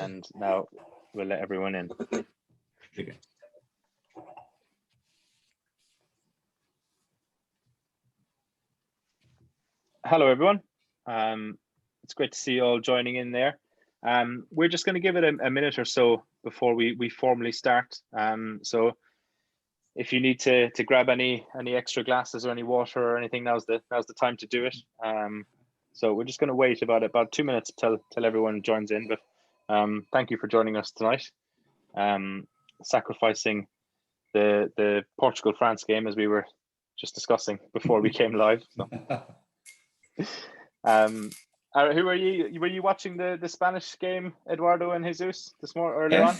And now we'll let everyone in. Okay. Hello, everyone. It's great to see you all joining in there. We're just going to give it a minute or so before we formally start. So if you need to grab any extra glasses or any water or anything, now's the time to do it. So we're just going to wait about 2 minutes till everyone joins in. But thank you for joining us tonight. Sacrificing the Portugal-France game, as we were just discussing before we came live. So. Who are you? Were you watching the Spanish game, Eduardo and Jesús, this morning earlier on?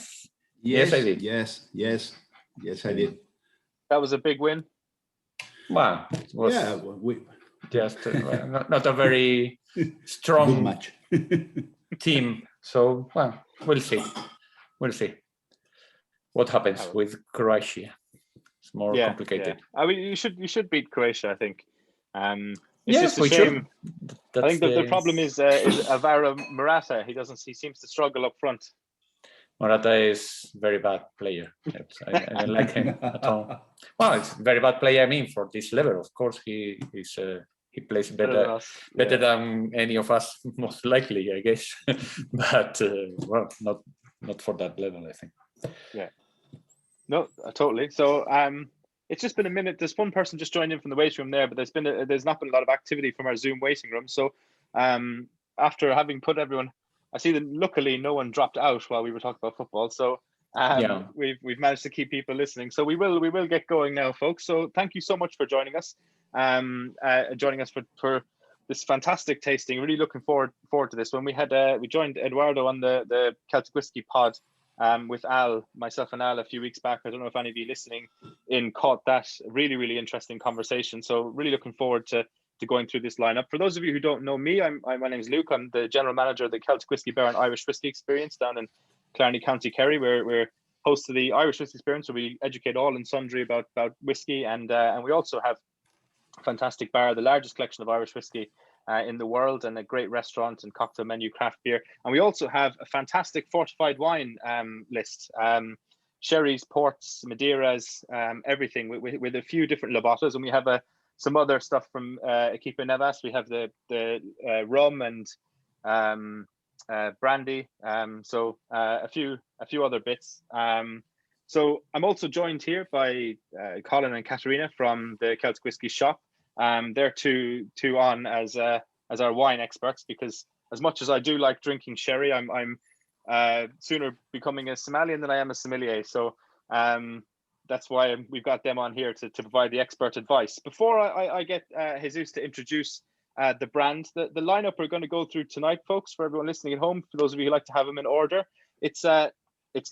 Yes, I did. Yes, I did. That was a big win. Well, it was just not a very strong match. team. So, well, we'll see. We'll see what happens with Croatia. It's more complicated. Yeah. I mean, you should beat Croatia, I think. It's yes, just a we shame. should. I think the problem is Alvaro Morata. He seems to struggle up front. Morata is very bad player. I don't like him at all. Well, it's very bad player. I mean, for this level, of course, he plays better than any of us, most likely, I guess. But well, not for that level, I think. Yeah. No, totally. So it's just been a minute. There's one person just joined in from the waiting room there, but there's not been a lot of activity from our Zoom waiting room. So after having put everyone, I see that luckily no one dropped out while we were talking about football. So we've managed to keep people listening. So we will get going now, folks. So thank you so much for joining us. Joining us for this fantastic tasting. Really looking forward to this one. We joined Eduardo on the Celtic Whiskey pod with Al, myself and Al, a few weeks back. I don't know if any of you listening in caught that really interesting conversation. So really looking forward to going through this lineup. For those of you who don't know me, my name is Luke. I'm the general manager of the Celtic Whiskey Bar and Irish Whiskey Experience down in Clarny, County Kerry. We're host to the Irish Whiskey Experience, where we educate all and sundry about whiskey, and we also have a fantastic bar, the largest collection of Irish whiskey in the world, and a great restaurant and cocktail menu, craft beer. And we also have a fantastic fortified wine list, sherries, ports, Madeiras, everything with a few different labotas. And we have some other stuff from Equipo Navazos. We have the rum and brandy, so a few other bits. So I'm also joined here by Colin and Katarina from the Celtic Whiskey shop. They're two on as our wine experts, because as much as I do like drinking sherry, I'm sooner becoming a sommelier than I am a sommelier. So that's why we've got them on here to provide the expert advice. Before I get Jesús to introduce the brand, the lineup we're going to go through tonight, folks, for everyone listening at home, for those of you who like to have them in order, it's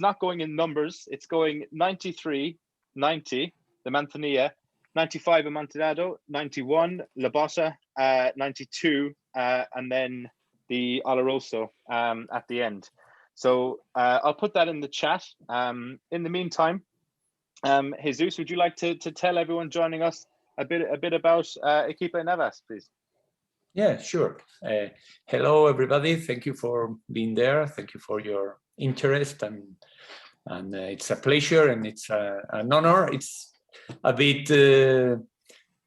not going in numbers. It's going 93, 90, the Manzanilla, 95 Amontillado, 91 La Bossa, 92, and then the Oloroso at the end. So I'll put that in the chat. In the meantime, Jesús, would you like to tell everyone joining us a bit about Equipo Navazos, please? Yeah, sure. Hello, everybody. Thank you for being there. Thank you for your interest, and it's a pleasure and it's an honor. It's a bit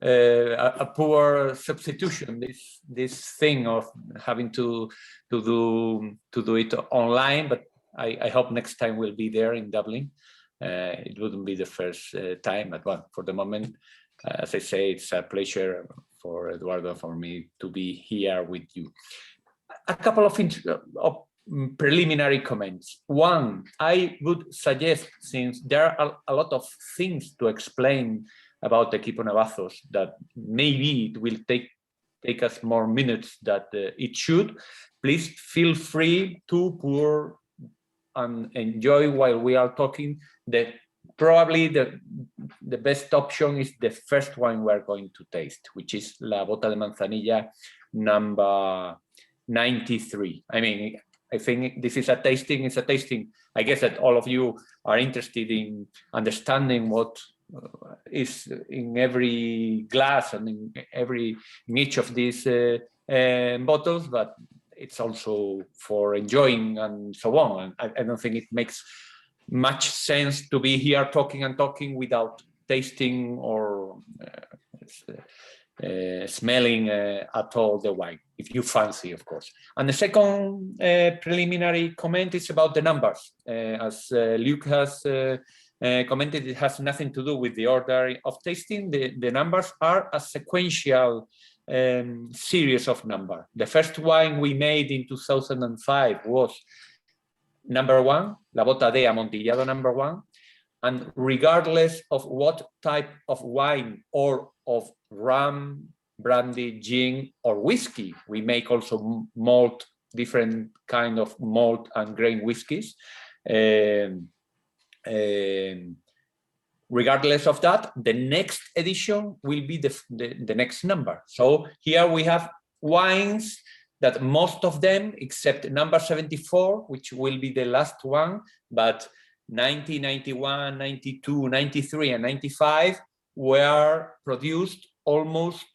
a poor substitution, this thing of having to do it online, but I hope next time we'll be there in Dublin. It wouldn't be the first time, but well, for the moment, as I say, it's a pleasure for Eduardo, for me to be here with you. A couple of preliminary comments. One, I would suggest, since there are a lot of things to explain about Equipo Navazos, that maybe it will take us more minutes than it should, please feel free to pour and enjoy while we are talking. Probably the best option is the first one we're going to taste, which is La Bota de Manzanilla number 93. I mean, I think this is a tasting. It's a tasting. I guess that all of you are interested in understanding what is in every glass and in each of these bottles, but it's also for enjoying and so on. And I don't think it makes much sense to be here talking without tasting or smelling at all the wine, if you fancy, of course. And the second preliminary comment is about the numbers. As Luke has commented, it has nothing to do with the order of tasting. The numbers are a sequential series of numbers. The first wine we made in 2005 was number 1, La Bota de Amontillado number 1. And regardless of what type of wine or of rum, brandy, gin, or whiskey, we make also malt, different kind of malt and grain whiskies. Regardless of that, the next edition will be the next number. So here we have wines that most of them, except number 74, which will be the last one, but 90, 91, 92, 93, and 95 were produced almost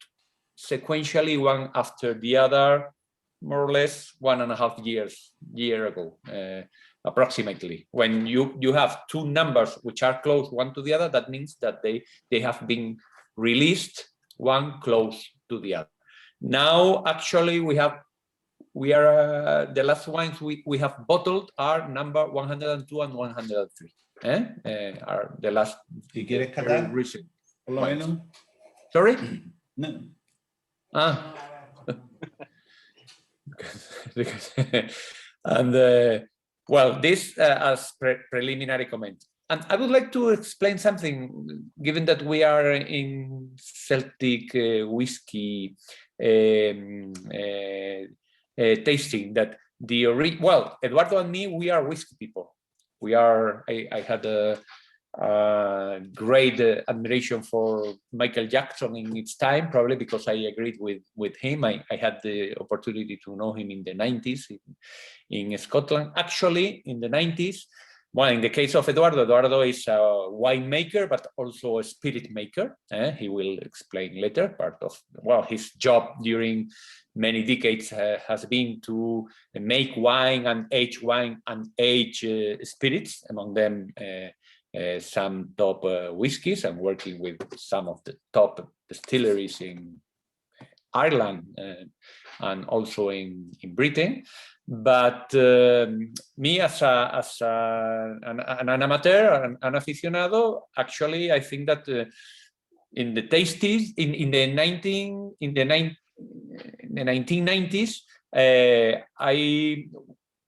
sequentially, one after the other, more or less 1.5 year ago, approximately. When you have two numbers which are close one to the other, that means that they have been released one close to the other. Now, actually, the last wines we have bottled are number 102 and 103. Are the last. Si quieres catar, recent. por lo menos. Sorry? No. Ah. And well, this as preliminary comment. And I would like to explain something, given that we are in Celtic whiskey tasting, that well, Eduardo and me, we are whiskey people. We are. I had a great admiration for Michael Jackson in its time, probably because I agreed with him. I had the opportunity to know him in the 90s in Scotland. Actually, in the 90s, well, in the case of Eduardo is a winemaker, but also a spirit maker. He will explain later. Part of, well, his job during many decades has been to make wine and age spirits, among them some top whiskies, and working with some of the top distilleries in Ireland and also in Britain. But me as an amateur, an aficionado, actually, I think that in the tasties, in the 1990s, I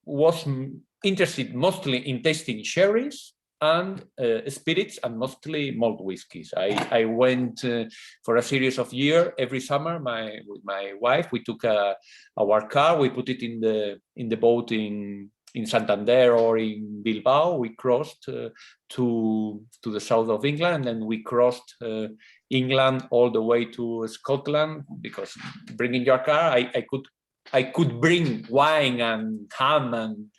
was interested mostly in tasting sherries and spirits, and mostly malt whiskies. I went for a series of years every summer. With my wife, we took our car, we put it in the boat in Santander or in Bilbao. We crossed to the south of England, and then we crossed England all the way to Scotland, because bringing your car, I could bring wine and ham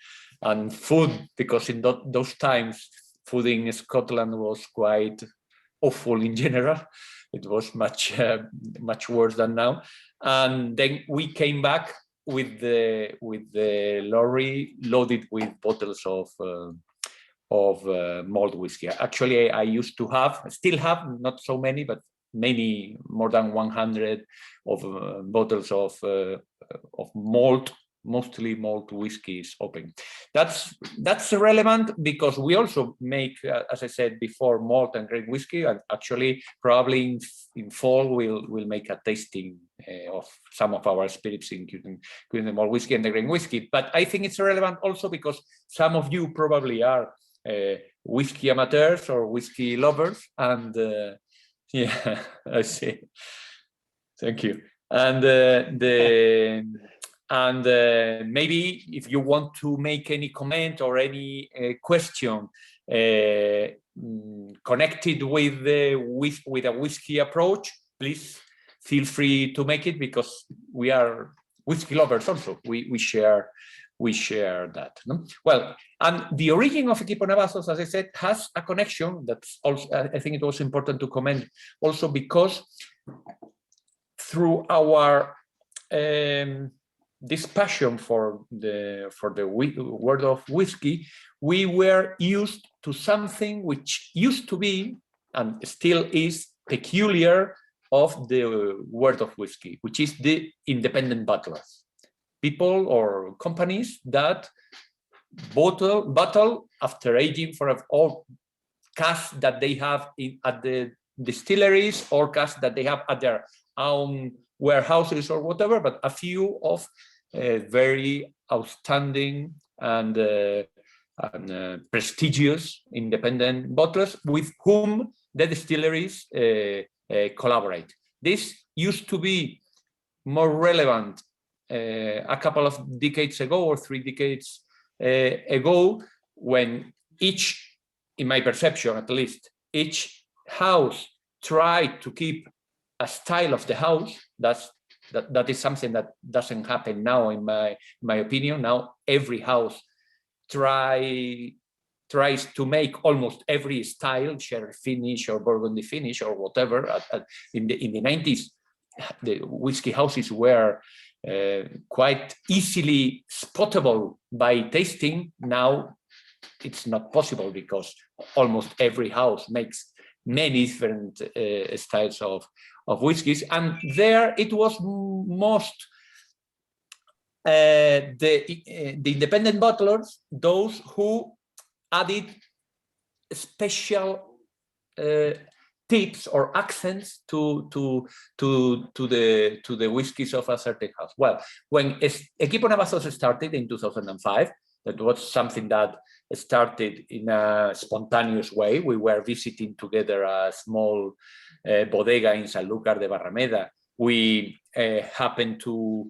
and food, because in those times food in Scotland was quite awful in general. It was much worse than now. And then we came back with the lorry loaded with bottles of malt whiskey. Actually, I used to still have, not so many, but many, more than 100 of bottles of malt, mostly malt whiskeys open. That's relevant because we also make, as I said before, malt and grain whiskey, and actually probably in fall we'll make a tasting of some of our spirits, including the malt whiskey and the grain whiskey. But I think it's relevant also because some of you probably are whiskey amateurs or whiskey lovers, and yeah, I see. Thank you. And maybe if you want to make any comment or any question connected with a whiskey approach, please feel free to make it, because we are whiskey lovers also. We share that. No? Well, and the origin of Equipo Navazos, as I said, has a connection. That's also, I think it was important to comment also, because through our this passion for the world of whiskey, we were used to something which used to be and still is peculiar of the world of whiskey, which is the independent bottlers, people or companies that bottle after aging for all casks that they have at the distilleries or casks that they have at their own warehouses or whatever, but a few of very outstanding and prestigious independent bottlers with whom the distilleries collaborate. This used to be more relevant a couple of decades ago or 3 decades ago, when each, in my perception at least, each house tried to keep a style of the house. That is something that doesn't happen now, in my opinion. Now every house tries to make almost every style, sherry finish or burgundy finish or whatever. In the 90s, the whiskey houses were quite easily spottable by tasting. Now it's not possible because almost every house makes many different styles of whiskies, and there it was most the independent bottlers, those who added special tips or accents to the whiskies of a certain house. Well, when Equipo Navazos started in 2005, that was something that started in a spontaneous way. We were visiting together a small bodega in Sanlúcar de Barrameda. We happened to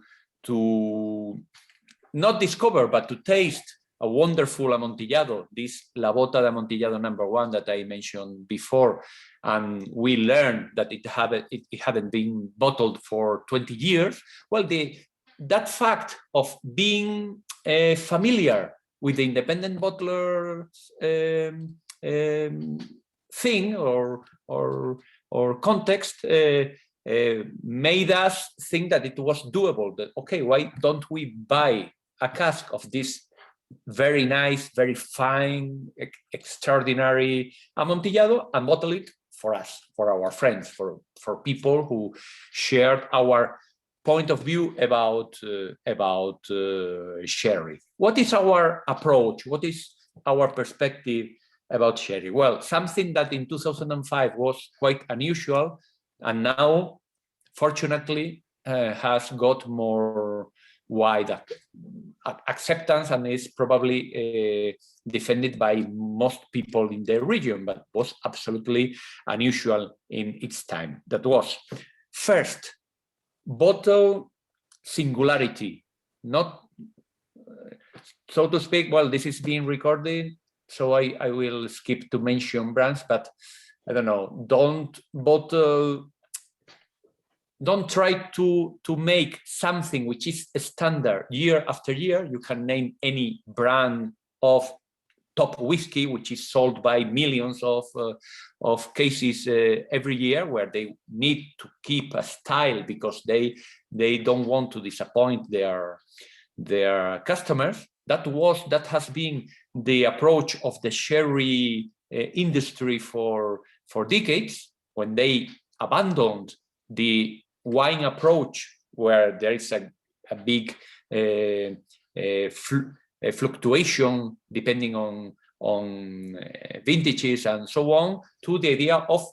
not discover, but to taste a wonderful amontillado, this La Bota de Amontillado #1 that I mentioned before. And we learned that it hadn't been bottled for 20 years. Well, that fact of being familiar with the independent bottler thing or context made us think that it was doable. That, okay, why don't we buy a cask of this very nice, very fine, extraordinary Amontillado and bottle it for us, for our friends, for people who shared our point of view about sherry. What is our approach? What is our perspective about sherry? Well, something that in 2005 was quite unusual, and now, fortunately, has got more wide acceptance and is probably defended by most people in the region, but was absolutely unusual in its time. That was, first, bottle singularity, not, so to speak. Well, this is being recorded, so I will skip to mention brands, but I don't know, don't try to make something which is a standard year after year. You can name any brand of top whiskey which is sold by millions of cases every year, where they need to keep a style because they don't want to disappoint their customers. That has been the approach of the sherry industry for decades, when they abandoned the wine approach, where there is a big fluctuation depending on vintages and so on, to the idea of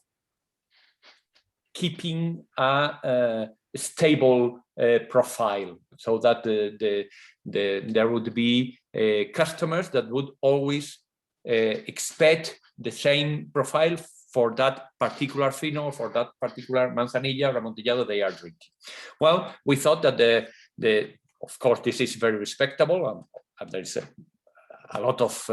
keeping a stable profile, so that there would be customers that would always expect the same profile for that particular fino, for that particular manzanilla or amontillado they are drinking. Well, we thought that of course, this is very respectable, and there's a lot of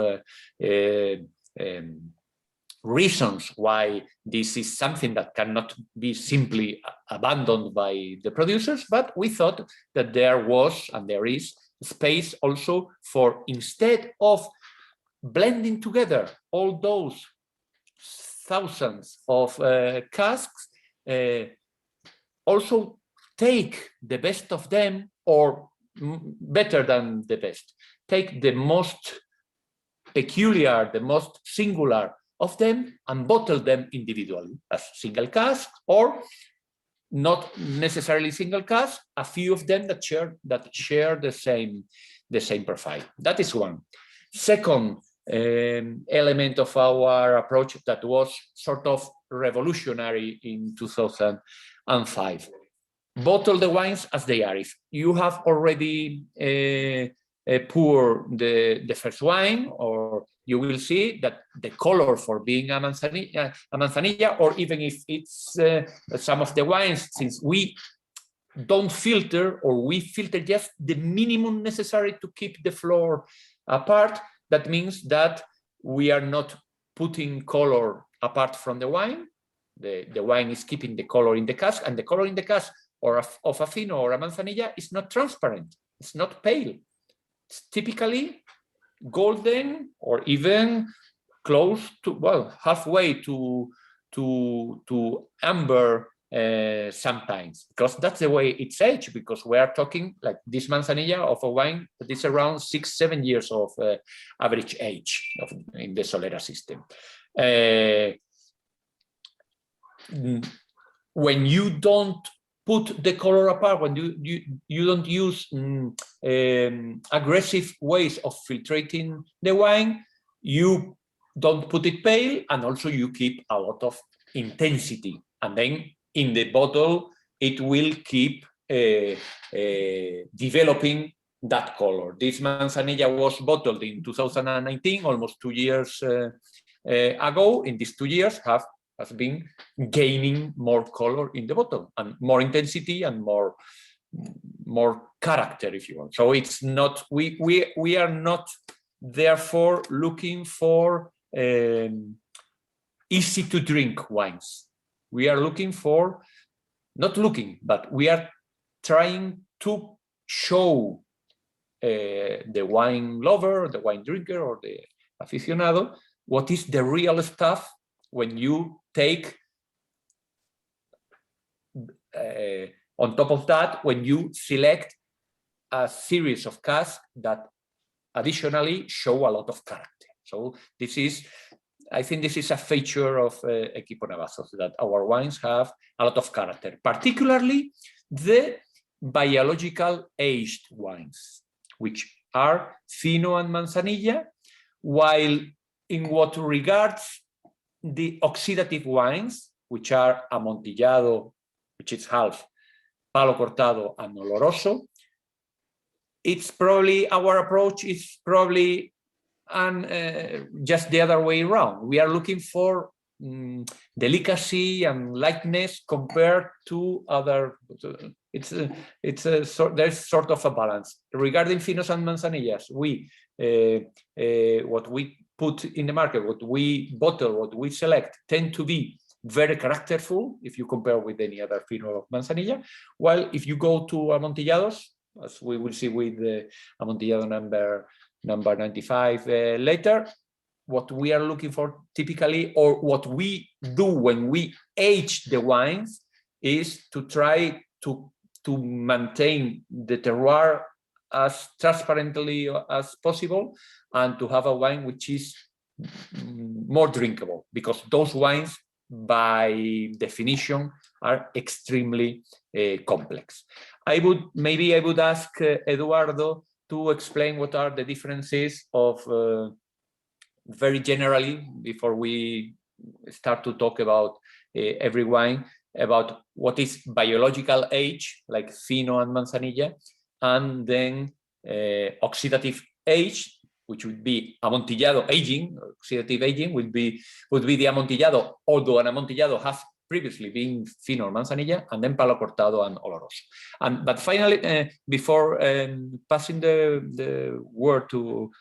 reasons why this is something that cannot be simply abandoned by the producers, but we thought that there was, and there is, space also for, instead of blending together all those thousands of casks, also take the best of them, or better than the best. Take the most peculiar, the most singular of them and bottle them individually as single cask, or not necessarily single cask, a few of them that share the same profile. That is one. Second element of our approach that was sort of revolutionary in 2005. Bottle the wines as they are. If you have already poured the first wine, or you will see that the color for being a manzanilla, or even if it's some of the wines, since we don't filter, or we filter just the minimum necessary to keep the floor apart, that means that we are not putting color apart from the wine. The wine is keeping the color in the cask, and the color in the cask or of a fino or a manzanilla is not transparent. It's not pale. It's typically golden, or even close to, well, halfway to amber sometimes, because that's the way it's aged, because we are talking like this manzanilla of a wine that is around 6-7 years of average age in the Solera system. When you don't put the color apart, when you don't use aggressive ways of filtrating the wine, you don't put it pale, and also you keep a lot of intensity. And then in the bottle, it will keep developing that color. This manzanilla was bottled in 2019, almost 2 years ago. In these 2 years, has been gaining more color in the bottle, and more intensity, and more character, if you want. So it's not, we are not therefore looking for easy to drink wines. We are looking for, not looking, but we are trying to show the wine lover, the wine drinker, or the aficionado what is the real stuff when you take, on top of that, when you select a series of casks that additionally show a lot of character. So this is, I think this is a feature of Equipo Navazos, that our wines have a lot of character, particularly the biological aged wines, which are fino and manzanilla, while in what regards the oxidative wines, which are amontillado, which is half, palo cortado, and oloroso, it's probably, our approach is probably just the other way around. We are looking for delicacy and lightness compared to other. There's sort of a balance regarding finos and manzanillas. What we put in the market, what we bottle, what we select, tend to be very characterful if you compare with any other fino of manzanilla. While if you go to amontillados, as we will see with the amontillado number 95 later, what we are looking for typically, or what we do when we age the wines, is to try to maintain the terroir as transparently as possible, and to have a wine which is more drinkable, because those wines by definition are extremely complex. I would ask Eduardo to explain what are the differences of, very generally, before we start to talk about every wine, about what is biological age, like fino and manzanilla, and then oxidative age, which would be amontillado aging. Oxidative aging would be the amontillado, although an amontillado has previously been fino or manzanilla, and then palo cortado and oloroso. But finally, before passing the word to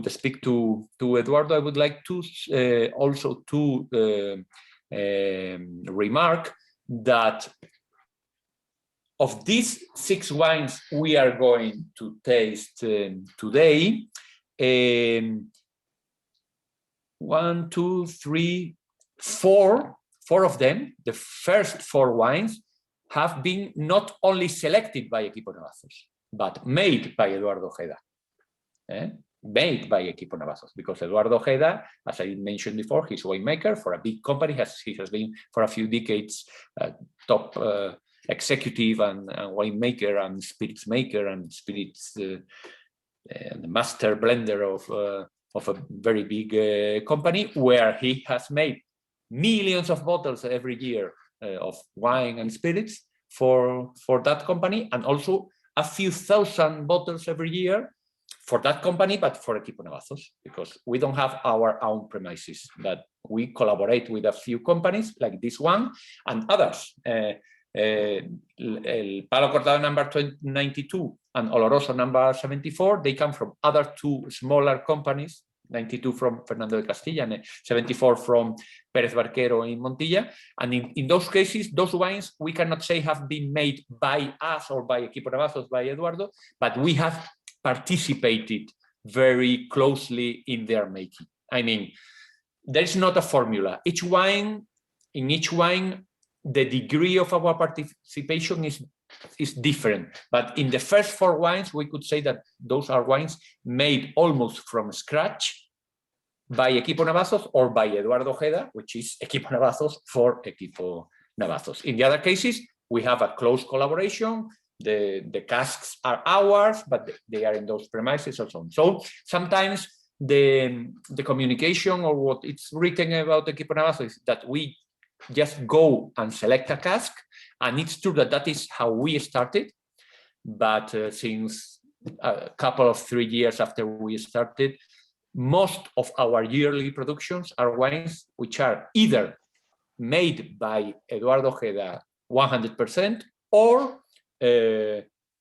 speak to Eduardo, I would like to also to remark that of these 6 wines we are going to taste today, 1, 2, 3, 4 of them, the first 4 wines, have been not only selected by Equipo Navazos, but made by Eduardo Ojeda. Made by Equipo Navazos, because Eduardo Ojeda, as I mentioned before, he's a winemaker for a big company. He has been for a few decades top executive and winemaker and spirits maker and spirits master blender of a very big company, where he has made millions of bottles every year of wine and spirits for that company, and also a few thousand bottles every year for that company, but for Equipo Navazos, because we don't have our own premises, but we collaborate with a few companies like this one and others. El Palo Cortado number 92 and Oloroso number 74, they come from other two smaller companies, 92 from Fernando de Castilla and 74 from Pérez Barquero in Montilla. And in those cases, those wines, we cannot say have been made by us or by Equipo Navazos, by Eduardo, but we have participated very closely in their making. I mean, there's not a formula. In each wine, the degree of our participation is different. But in the first four wines, we could say that those are wines made almost from scratch by Equipo Navazos or by Eduardo Ojeda, which is Equipo Navazos for Equipo Navazos. In the other cases, we have a close collaboration. The casks are ours, but they are in those premises and so on. So sometimes the communication or what it's written about Equipo Navazos is that we just go and select a cask, and it's true that that is how we started. But since a couple of 3 years after we started, most of our yearly productions are wines which are either made by Eduardo Ojeda 100% or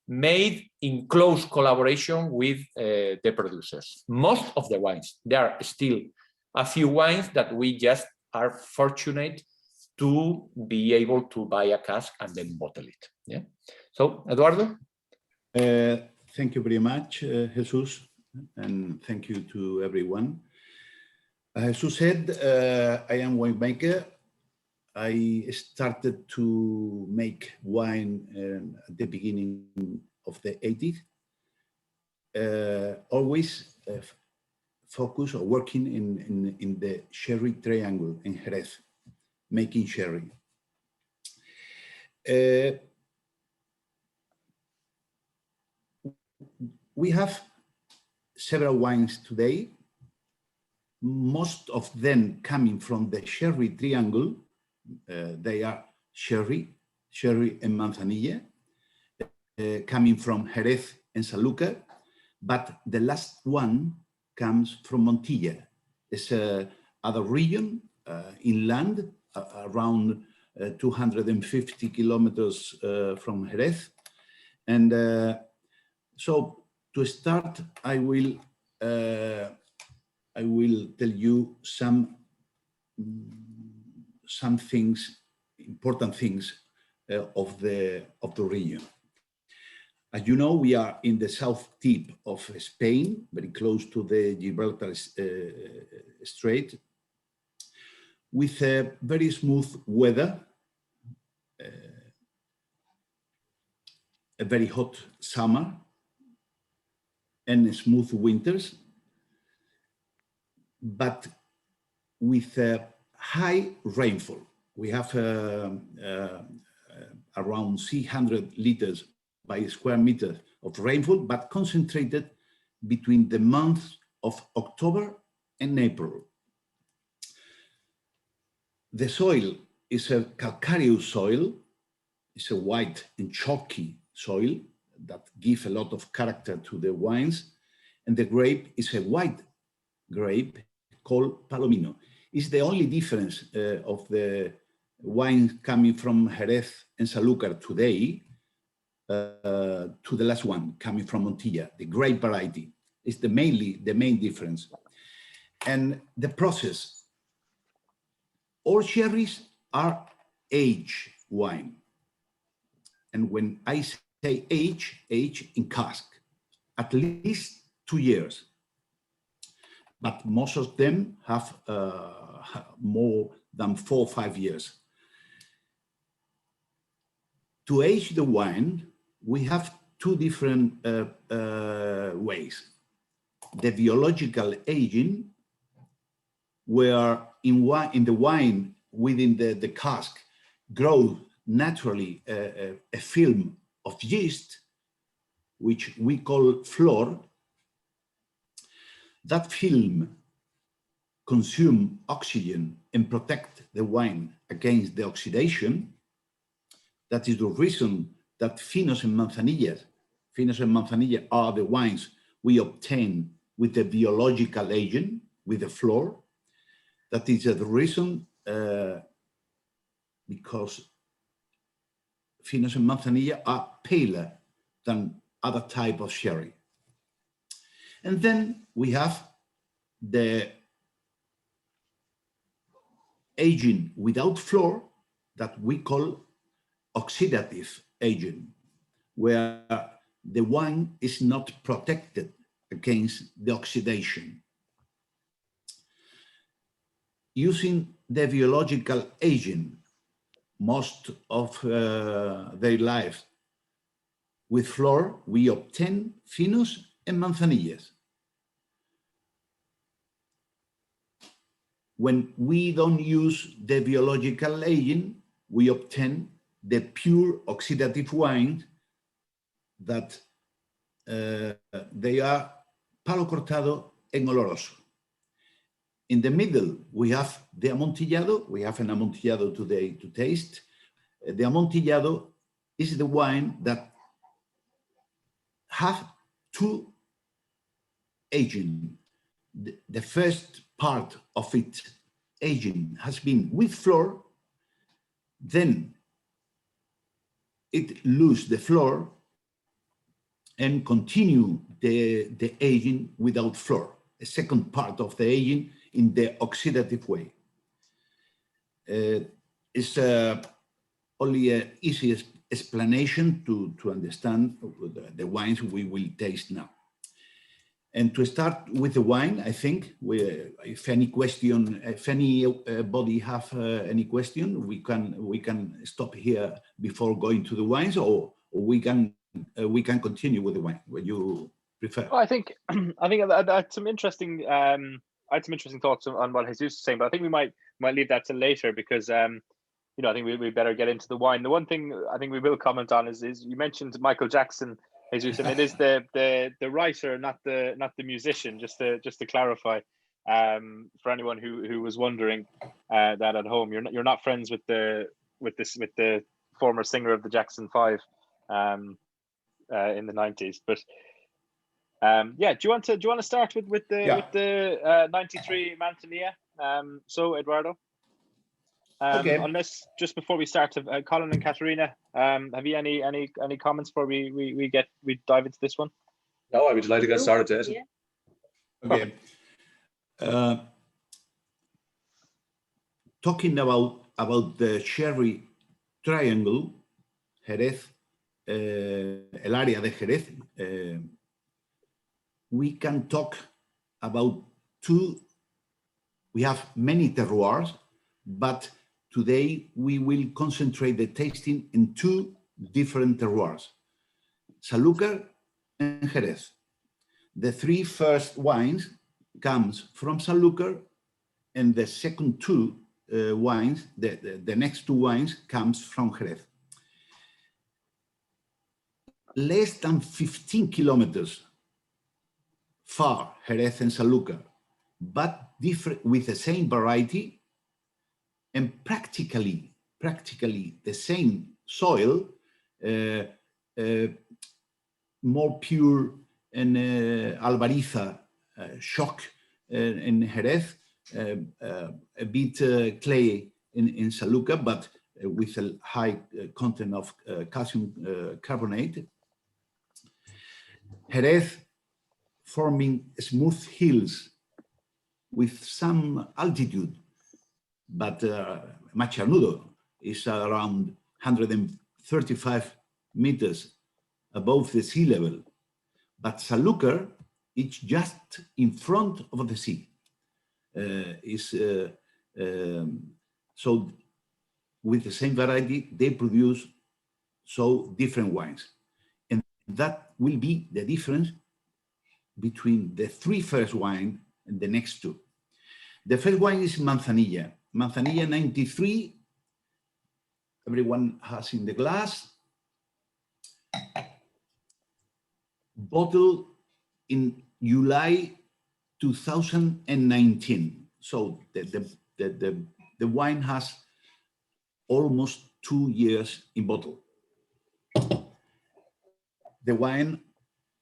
made in close collaboration with the producers. Most of the wines, there are still a few wines that we just are fortunate to be able to buy a cask and then bottle it. Yeah. So, Eduardo? Thank you very much, Jesus, and thank you to everyone. As Jesus said, I am winemaker. I started to make wine at the beginning of the 80s. Always focus or working in the sherry triangle in Jerez, making sherry. We have several wines today, most of them coming from the sherry triangle. They are sherry and manzanilla, coming from Jerez and Sanlúcar, but the last one comes from Montilla. It's other region inland, around 250 kilometers from Jerez. And so to start, I will tell you some things, important things of the region. As you know, we are in the south tip of Spain, very close to the Gibraltar Strait, with a very smooth weather, a very hot summer, and smooth winters, but with a high rainfall. We have around 300 liters by square meter of rainfall, but concentrated between the months of October and April. The soil is a calcareous soil. It's a white and chalky soil that gives a lot of character to the wines. And the grape is a white grape called Palomino. It's the only difference of the wine coming from Jerez and Sanlúcar today to the last one coming from Montilla, the grape variety. Is the main difference. And the process, all sherries are aged wine. And when I say age in cask, at least 2 years. But most of them have more than 4 or 5 years. To age the wine, we have two different ways. The biological aging, where in the wine within the cask grows naturally a film of yeast, which we call flor. That film consumes oxygen and protect the wine against the oxidation. That is the reason that Finos and Manzanilla are the wines we obtain with the biological agent, with the flor. That is the reason because Finos and Manzanilla are paler than other type of sherry. And then we have the aging without flor that we call oxidative agent, where the wine is not protected against the oxidation. Using the biological agent most of their life with flor, we obtain Finos and Manzanillas. When we don't use the biological agent, we obtain the pure oxidative wine that they are palo cortado en oloroso. In the middle, we have the amontillado. We have an amontillado today to taste. The amontillado is the wine that have two aging. The first part of its aging has been with flor, then it lose the flor and continue the aging without flor, a second part of the aging in the oxidative way. It's only an easy explanation to understand the wines we will taste now. And to start with the wine, I think if anybody have any question, we can stop here before going to the wines, or we can continue with the wine. What you prefer? Well, I think I had some interesting thoughts on what Jesus was saying, but I think we might leave that till later because I think we better get into the wine. The one thing I think we will comment on is you mentioned Michael Jackson, Jesus, and it is the writer, not the musician. Just to clarify, for anyone who was wondering that at home, you're not friends with the former singer of the Jackson 5 in the 90s. But do you want to start with the 93 Manzanilla? So Eduardo. Okay. Unless just before we start, Colin and Katarina, have you any comments before we dive into this one? No, I would like to get started, Jason. Yeah. Okay. Talking about the sherry triangle, Jerez, el área de Jerez, we can talk about we have many terroirs, but today we will concentrate the tasting in two different terroirs, Sanlúcar and Jerez. The three first wines comes from Sanlúcar, and the second two wines, the next two wines comes from Jerez. Less than 15 kilometers far, Jerez and Sanlúcar, but different with the same variety and practically the same soil, more pure and Albariza shock in Jerez, a bit clay in Sanlúcar, but with a high content of calcium carbonate. Jerez forming smooth hills with some altitude, but Macharnudo is around 135 meters above the sea level. But Sanlúcar, it's just in front of the sea. So with the same variety, they produce so different wines. And That will be the difference between the three first wine and the next two. The first wine is Manzanilla. Manzanilla 93. Everyone has in the glass. Bottled in July 2019. So the wine has almost 2 years in bottle. The wine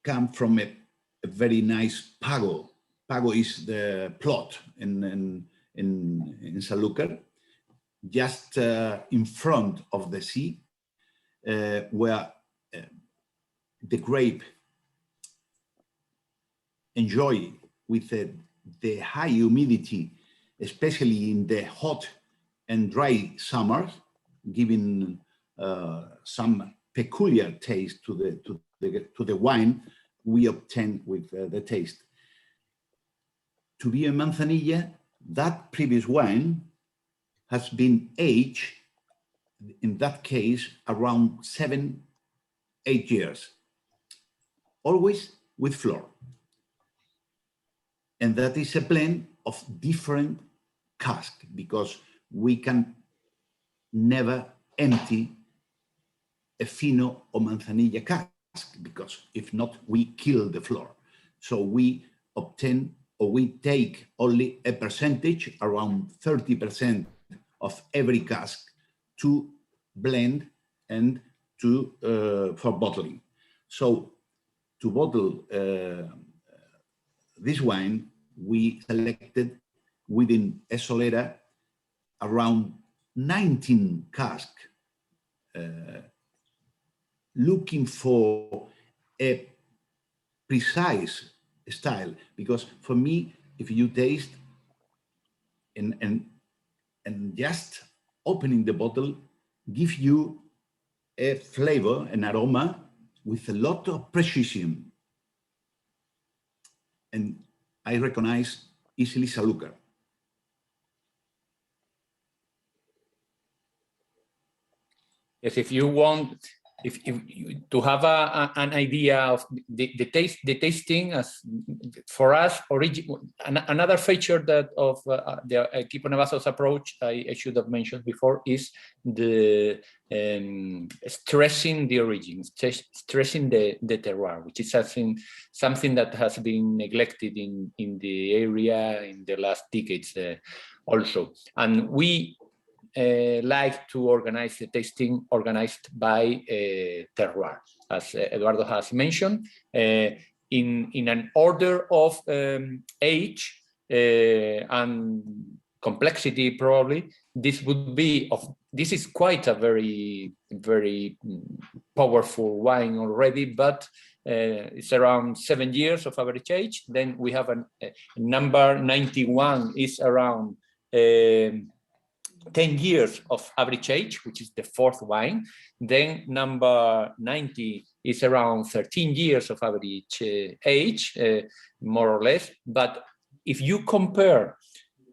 comes from a very nice pago. Pago is the plot in Sanlúcar, just in front of the sea, where the grape enjoy with the high humidity, especially in the hot and dry summers, giving some peculiar taste to the wine we obtain with the taste. To be a Manzanilla, that previous wine has been aged, in that case, around 7-8 years, always with flor. And that is a blend of different casks, because we can never empty a fino or Manzanilla cask, because if not, we kill the flor. So we obtain, or we take only a percentage, around 30% of every cask, to blend and to for bottling. So to bottle this wine, we selected within a solera around 19 casks, looking for a precise style, because for me, if you taste and just opening the bottle gives you a flavor, an aroma with a lot of precision, and I recognize easily Sanlúcar. Yes, if you want, if you, to have an idea of the tasting, as for us, another feature that of the Equipo Navazos approach I should have mentioned before is the stressing the origins, stressing the terroir, which is something that has been neglected in the area in the last decades also, and we like to organize the tasting organized by terroir, as Eduardo has mentioned, in an order of age and complexity. Probably this would be this is quite a very powerful wine already, but it's around 7 years of average age. Then we have a number 91 is around 10 years of average age, which is the fourth wine. Then number 90 is around 13 years of average age, more or less. But if you compare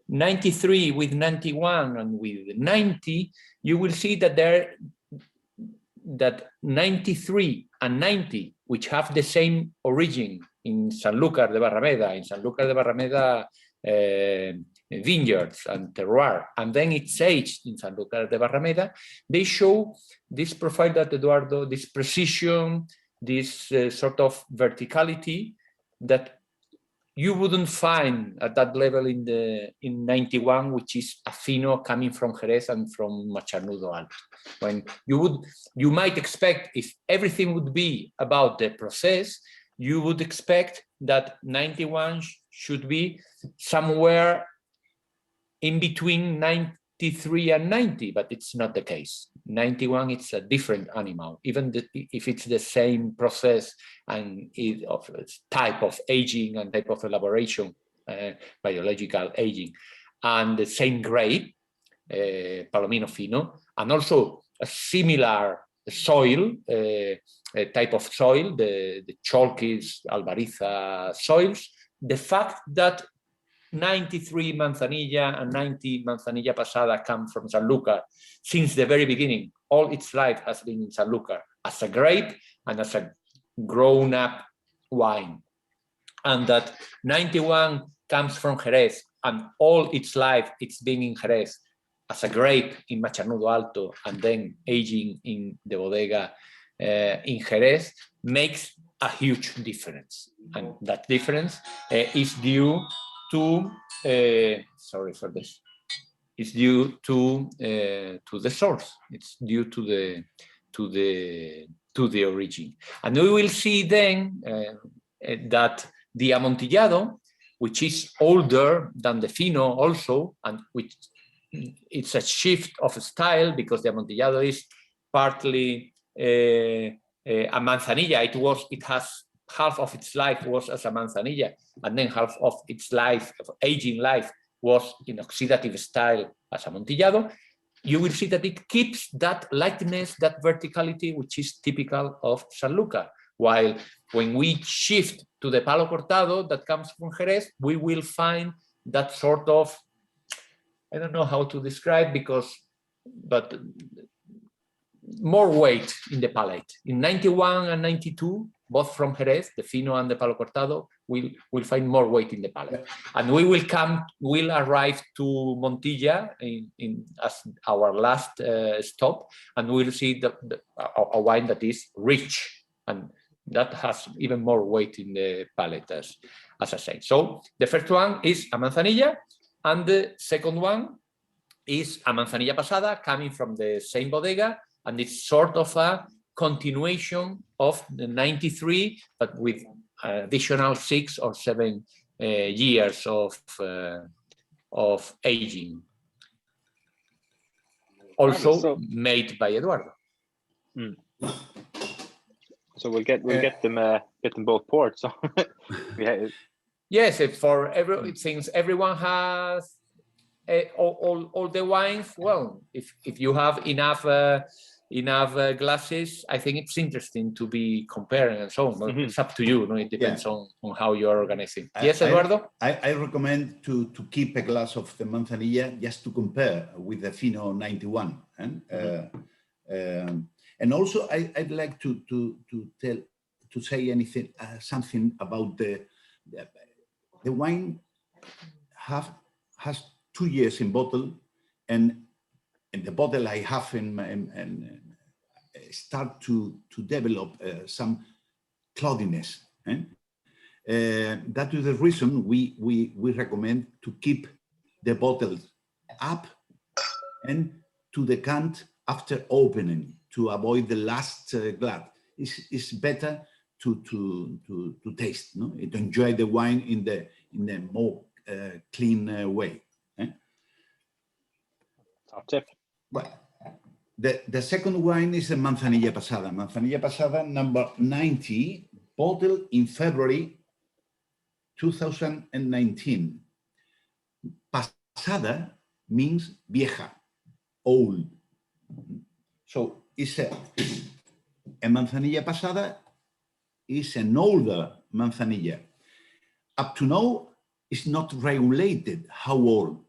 93 with 91 and with 90, you will see that that 93 and 90, which have the same origin in Sanlúcar de Barrameda, vineyards and terroir, and then it's aged in Sanlúcar de Barrameda, they show this profile that Eduardo, this precision, this sort of verticality that you wouldn't find at that level in 91, which is a fino coming from Jerez and from Macharnudo Alto. When you might expect, if everything would be about the process, you would expect that 91 should be somewhere in between 93 and 90, but it's not the case. 91, it's a different animal, even if it's the same process and of type of aging and type of elaboration, biological aging, and the same grape, Palomino Fino, and also a similar soil, type of soil, the Chalkis, Albariza soils. The fact that 93 Manzanilla and 90 Manzanilla Pasada come from Sanlúcar since the very beginning. All its life has been in Sanlúcar as a grape and as a grown-up wine, and that 91 comes from Jerez, and all its life it's been in Jerez as a grape in Machanudo Alto, and then aging in the bodega in Jerez, makes a huge difference. And that difference is due to, sorry for this, it's due to the source. It's due to the origin. And we will see then that the Amontillado, which is older than the Fino also, and which it's a shift of style, because the Amontillado is partly a Manzanilla. It has half of its life was as a Manzanilla, and then half of its life, aging life, was in oxidative style as Amontillado. You will see that it keeps that lightness, that verticality, which is typical of San Luca. While when we shift to the Palo Cortado that comes from Jerez, we will find that sort of, I don't know how to describe, but more weight in the palate. In 91 and 92, both from Jerez, the Fino and the Palo Cortado, we'll find more weight in the palate. And we'll arrive to Montilla as our last stop, and we'll see a wine that is rich, and that has even more weight in the palate, as I say. So the first one is a Manzanilla, and the second one is a Manzanilla Pasada coming from the same bodega, and it's sort of a continuation of the 93, but with additional 6 or 7 years of aging. Also made by Eduardo. Mm. So we'll get them both poured. So yeah. Yes, since everyone has all the wines, well, if you have enough glasses, I think it's interesting to be comparing and so on. Mm-hmm. It's up to you. No? It depends on how you're organizing. Yes, Eduardo? I recommend to keep a glass of the Manzanilla just to compare with the Fino 91. And also, I'd like to say something about the wine has 2 years in bottle, and the bottle I have start to develop some cloudiness. That is the reason we recommend to keep the bottle up and to decant after opening to avoid the last glass. It's better to taste, no? To enjoy the wine in the more clean way. Top tip. Well, the second wine is a Manzanilla Pasada. Manzanilla Pasada number 90, bottled in February 2019. Pasada means vieja, old. So it's a Manzanilla Pasada is an older Manzanilla. Up to now, it's not regulated how old.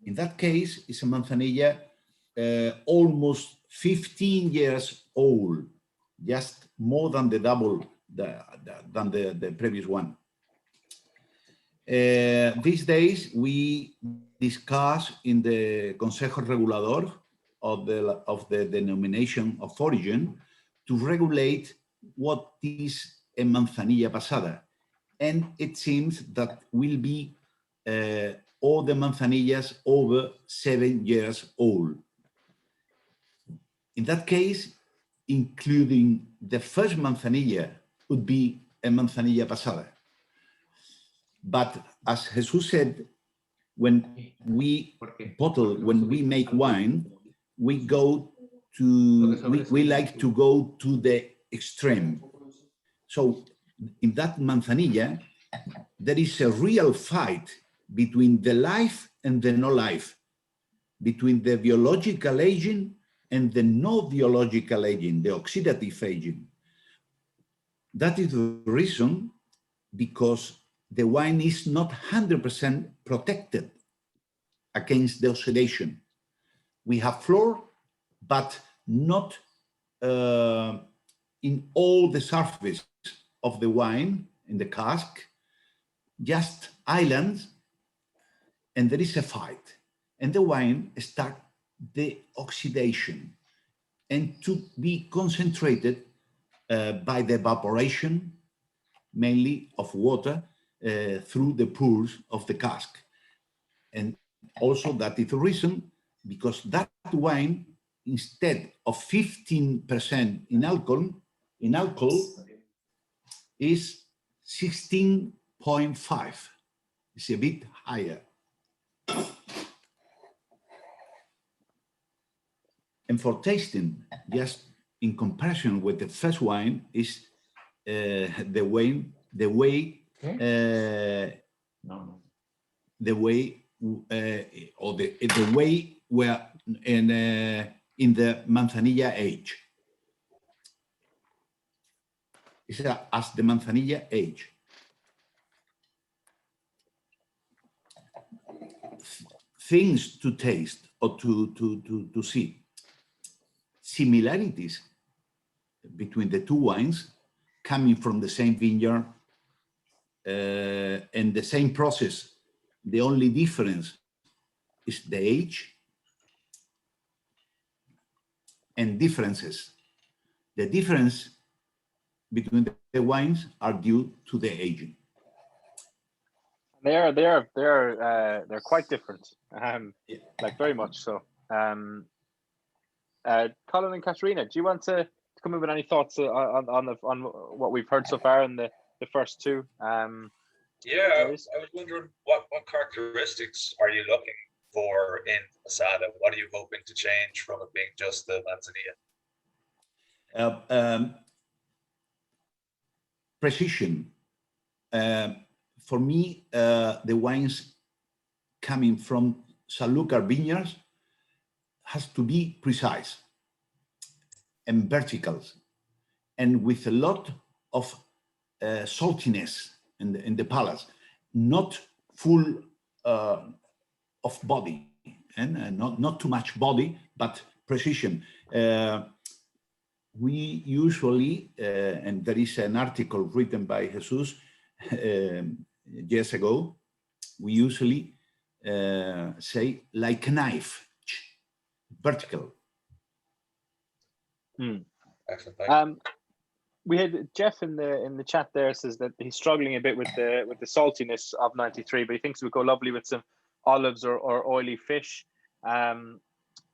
In that case, it's a Manzanilla almost 15 years old, just more than the double than the previous one. These days, we discuss in the Consejo Regulador of the denomination of origin to regulate what is a Manzanilla Pasada. And it seems that will be all the Manzanillas over 7 years old. In that case, including the first Manzanilla would be a Manzanilla Pasada. But as Jesús said, when we make wine, we like to go to the extreme. So in that Manzanilla, there is a real fight between the life and the no life, between the biological aging and the no biological aging, the oxidative aging. That is the reason because the wine is not 100% protected against the oxidation. We have flor, but not in all the surface of the wine in the cask, just islands, and there is a fight, and the wine starts the oxidation and to be concentrated by the evaporation, mainly of water, through the pores of the cask. And also that is the reason, because that wine, instead of 15% in alcohol, is 16.5. It's a bit higher. And for tasting, just in comparison with the first wine, is the way where in the Manzanilla age. It's as the Manzanilla age. Things to taste or to see. Similarities between the two wines coming from the same vineyard and the same process. The only difference is the age and differences. The difference between the wines are due to the aging. They're quite different, like very much so. Colin and Katarina, do you want to come in with any thoughts on what we've heard so far in the first two? Yeah, I was wondering what characteristics are you looking for in Posada? What are you hoping to change from it being just the Manzanilla? Precision. For me, the wines coming from Sanlúcar vineyards has to be precise and verticals, and with a lot of saltiness in the palate, not full of body, and not too much body, but precision. We usually, and there is an article written by Jesús years ago, we usually say like a knife, vertical. Excellent. We had Jeff in the chat there says that he's struggling a bit with the saltiness of 93, but he thinks it would go lovely with some olives or oily fish.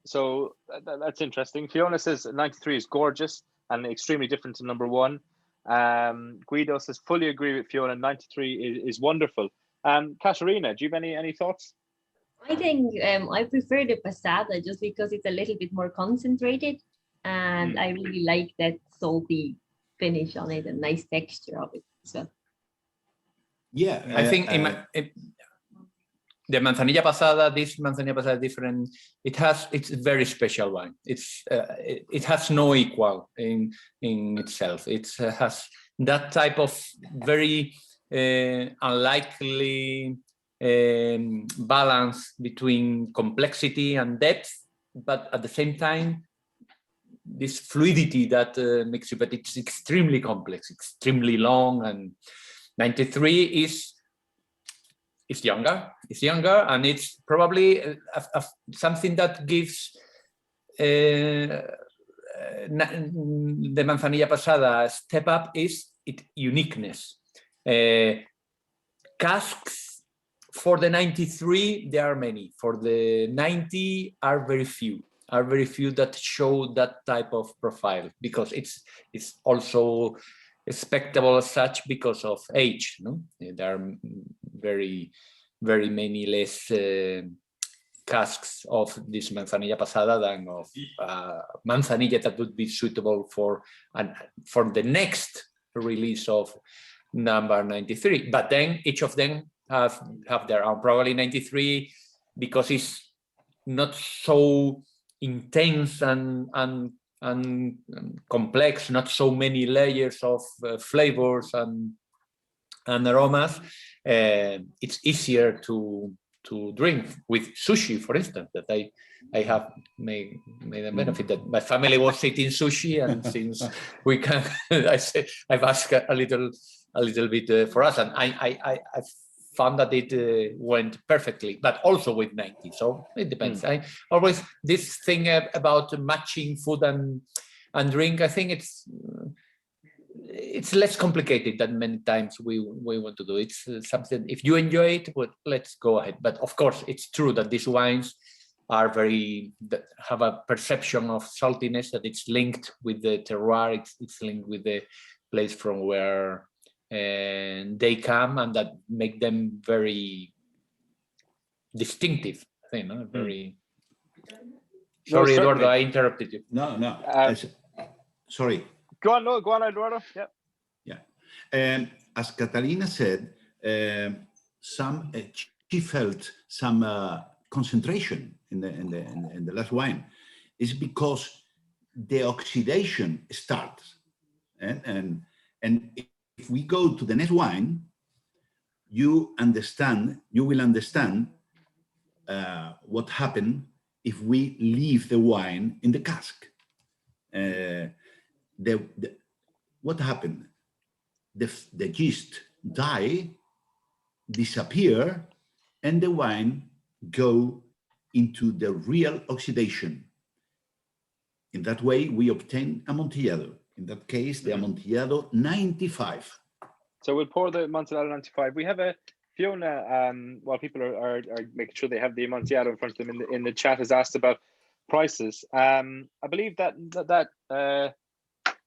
So that's interesting. Fiona says 93 is gorgeous and extremely different to number one. Guido says fully agree with Fiona. 93 is wonderful. Katarina, do you have any thoughts? I think I prefer the Posada just because it's a little bit more concentrated, and I really like that salty finish on it and nice texture of it. So yeah, I think the Manzanilla Pasada, this Manzanilla Pasada is different. It's a very special wine. It has no equal in itself. It has that type of very unlikely balance between complexity and depth, but at the same time, this fluidity that makes it, but it's extremely complex, extremely long, and 93 is younger. It's younger, and it's probably something that gives the Manzanilla Pasada a step up is its uniqueness. Casks for the 93, there are many. For the 90 are very few that show that type of profile, because it's also expectable as such because of age. No? There are very, very many less casks of this Manzanilla Pasada than of Manzanilla that would be suitable for the next release of number 93. But then each of them have their own. Probably 93, because it's not so intense and complex, not so many layers of flavors and aromas. It's easier to drink with sushi, for instance, that I have made a benefit that my family was eating sushi, and since we can, I've asked a little bit for us, and I found that it went perfectly, but also with 90. So it depends. I always, this thing about matching food and drink, I think it's less complicated than many times we want to do. It's something, if you enjoy it, well, let's go ahead. But of course, it's true that these wines are have a perception of saltiness, that it's linked with the terroir, it's linked with the place from where they come, and that make them very distinctive. I think, no? Very. Sorry, Eduardo, I interrupted you. No. Sorry. Go on, Eduardo. Yeah. As Katarina said, she felt some concentration in the last wine. It's because the oxidation starts, and if we go to the next wine, you will understand what happened if we leave the wine in the cask. What happened? The yeast disappear, and the wine go into the real oxidation. In that way, we obtain Amontillado. In that case, the Amontillado 95. So we'll pour the Amontillado 95. We have a Fiona, while people are making sure they have the Amontillado in front of them in the chat, has asked about prices. I believe that the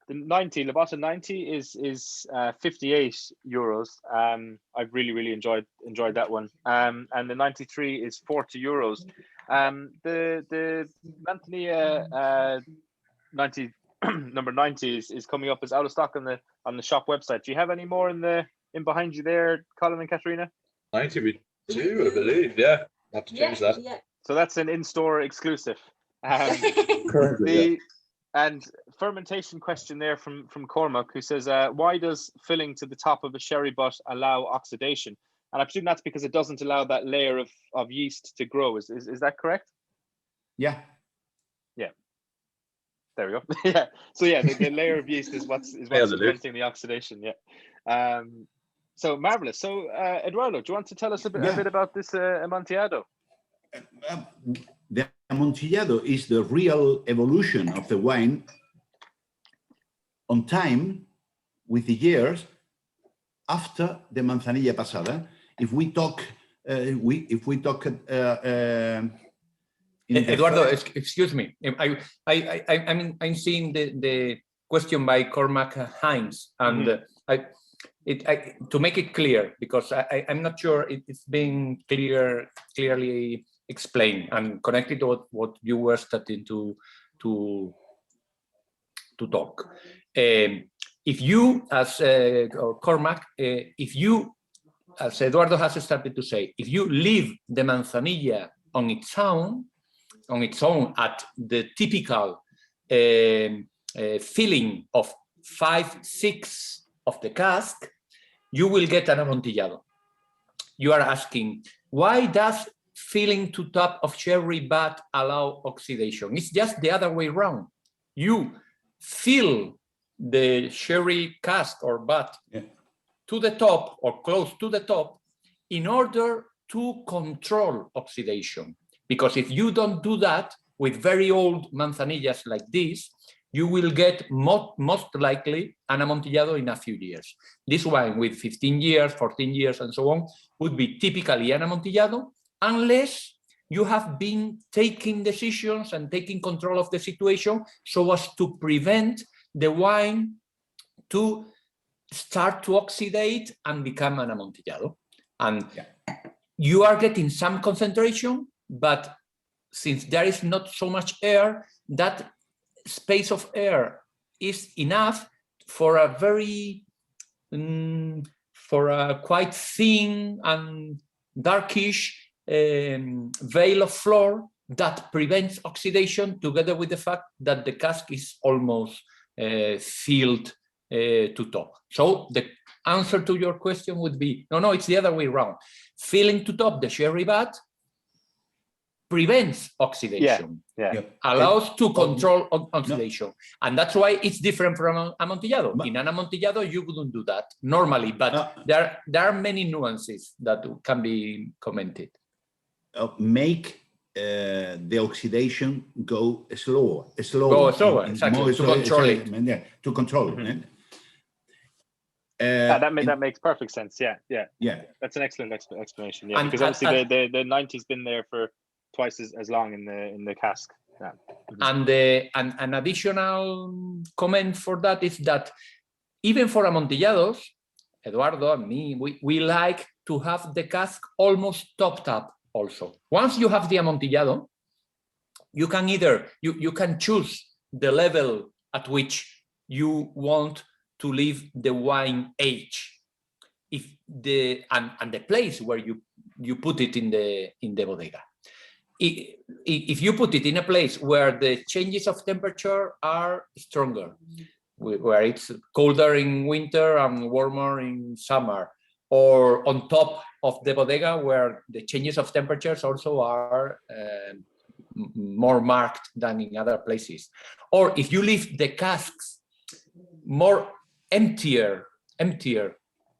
90, Labatta 90 is 58 euros. I've really enjoyed that one. And the 93 is 40 euros. The Manzanilla 90 number 90 is coming up as out of stock on the shop website. Do you have any more in behind you there, Colin and Katarina? 90 we do, I believe. Yeah, have to change that. Yeah. So that's an in-store exclusive. Currently, And fermentation question there from Cormac, who says, why does filling to the top of a sherry butt allow oxidation? And I presume that's because it doesn't allow that layer of yeast to grow. Is that correct? Yeah. There we go. Yeah. So yeah, the layer of yeast is what's preventing the oxidation. Yeah. So marvelous. So Eduardo, do you want to tell us a bit about this Amontillado? The Amontillado is the real evolution of the wine on time with the years after the Manzanilla Pasada. If we talk, Eduardo, excuse me. I'm seeing the question by Cormac Hines, and to make it clear, because I'm not sure it's being clearly explained and connected to what you were starting to talk. If you, as Cormac, as Eduardo has started to say, if you leave the Manzanilla on its own at the typical filling of 5/6 of the cask, you will get an Amontillado. You are asking, why does filling to top of sherry butt allow oxidation? It's just the other way around. You fill the sherry cask or butt to the top or close to the top in order to control oxidation. Because if you don't do that with very old Manzanillas like this, you will get most likely an Amontillado in a few years. This wine with 15 years, 14 years, and so on, would be typically an Amontillado, unless you have been taking decisions and taking control of the situation so as to prevent the wine to start to oxidate and become an Amontillado. And you are getting some concentration, but since there is not so much air, that space of air is enough for a quite thin and darkish veil of floor that prevents oxidation, together with the fact that the cask is almost filled to top. So the answer to your question would be, no, it's the other way around. filling to top the sherry vat prevents oxidation, allows to control oxidation. And that's why it's different from Amontillado. In an Amontillado, you wouldn't do that normally, but there are many nuances that can be commented. Make the oxidation go slower. Exactly, to control it. To control it. That makes perfect sense. Yeah. That's an excellent explanation. Yeah, because obviously the 90's been there for twice as long in the cask. Yeah. And an additional comment for that is that even for Amontillados, Eduardo and me, we like to have the cask almost topped up also. Once you have the Amontillado, you can you can choose the level at which you want to leave the wine age, and the place where you put it in the bodega. If you put it in a place where the changes of temperature are stronger, where it's colder in winter and warmer in summer, or on top of the bodega where the changes of temperatures also are more marked than in other places, or if you leave the casks more emptier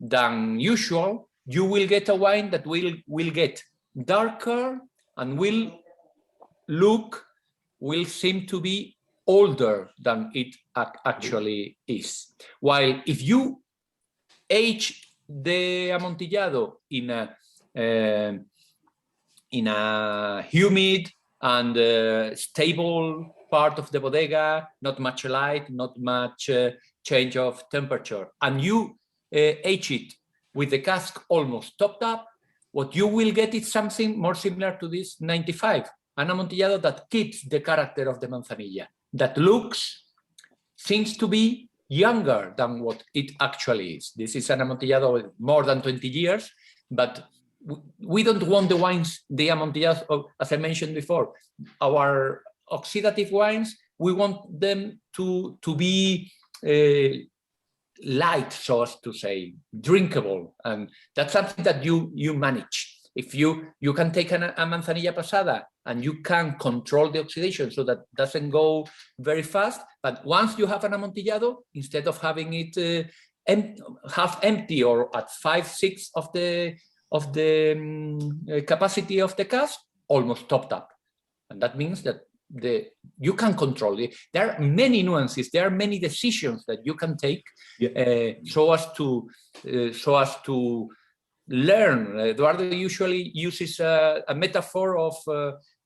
than usual, you will get a wine that will get darker and will seem to be older than it actually is. While if you age the Amontillado in a humid and stable part of the bodega, not much light, not much change of temperature, and you age it with the cask almost topped up, what you will get is something more similar to this 95, an Amontillado that keeps the character of the Manzanilla, that seems to be younger than what it actually is. This is an Amontillado with more than 20 years, but we don't want the wines, the Amontillados, as I mentioned before, our oxidative wines, we want them to be light, so as to say, drinkable, and that's something that you manage. If you can take a Manzanilla Pasada and you can control the oxidation so that doesn't go very fast, but once you have an Amontillado, instead of having it half empty or at 5-6 of the capacity of the cask, almost topped up, and that means that you can control it. There are many nuances. There are many decisions that you can take so as to learn. Eduardo usually uses a metaphor of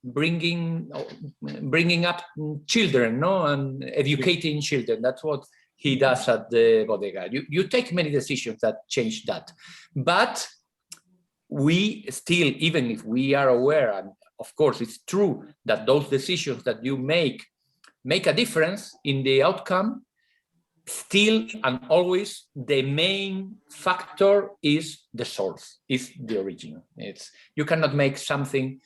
bringing up children, and educating children. That's what he does at the bodega. You take many decisions that change that, but we still, even if we are aware, and of course it's true that those decisions that you make a difference in the outcome, still and always the main factor is the source, is the origin. You cannot make something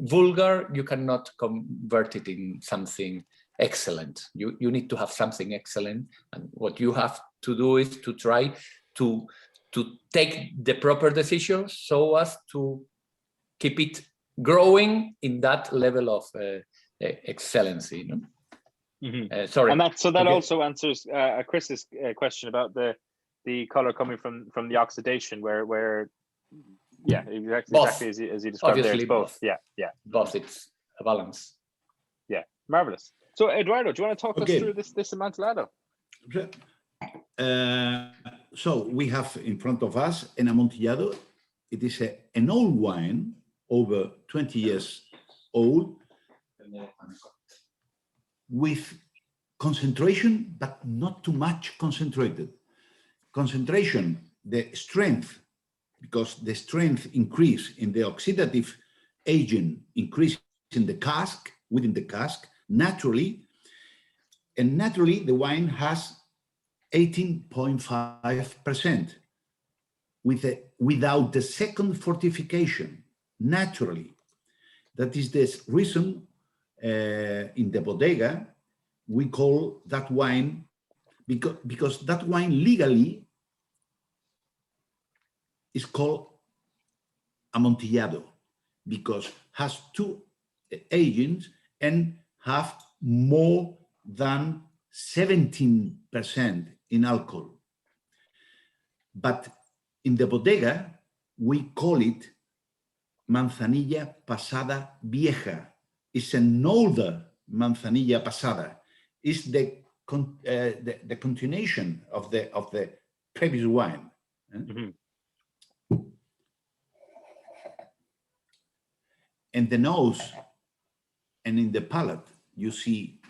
vulgar, you cannot convert it in something excellent. You need to have something excellent, and what you have to do is to try to take the proper decisions so as to keep it growing in that level of excellency. No? Mm-hmm. Sorry. And that also answers Chris's question about the color coming from the oxidation, where exactly as you described. Obviously, there, it's both. Yeah. Both. It's a balance. Yeah, marvelous. So Eduardo, do you want to talk us through this Amontillado? So we have in front of us an Amontillado. It is an old wine, over 20 years old, with concentration, but not too much concentrated. Concentration, the strength, because the strength increase in the oxidative agent increase in the cask, within the cask, naturally, and naturally the wine has 18.5% without the second fortification, naturally. That is the reason in the bodega we call that wine, because that wine legally is called Amontillado because has 2 agents and have more than 17% in alcohol. But in the bodega, we call it manzanilla pasada vieja. It's an older manzanilla pasada. It's the continuation of the previous wine. Mm-hmm. In the nose and in the palate, you see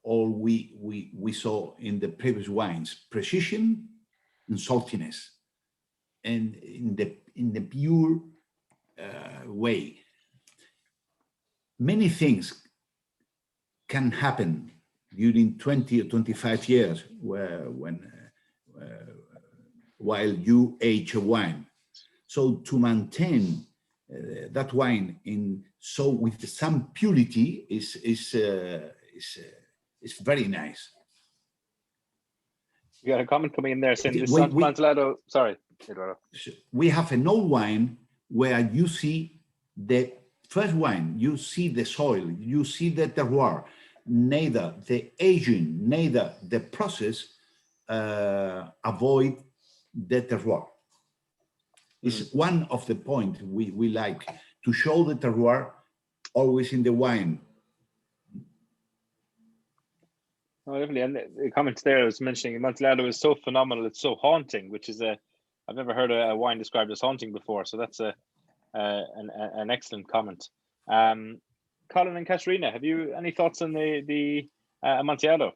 all we saw in the previous wines: precision and saltiness, and in the pure way. Many things can happen during 20 or 25 years while you age a wine. So to maintain that wine with some purity is very nice. You got a comment coming in there saying this Amontillado. Sorry, Eduardo. We have an old wine where you see the first wine, you see the soil, you see the terroir, neither the aging, neither the process avoid the terroir. It's one of the points we like to show the terroir always in the wine. Oh, definitely. And the comments there I was mentioning, Amontillado is so phenomenal, it's so haunting, which is I've never heard a wine described as haunting before. So that's an excellent comment. Colin and Katarina, have you any thoughts on the Amontillado?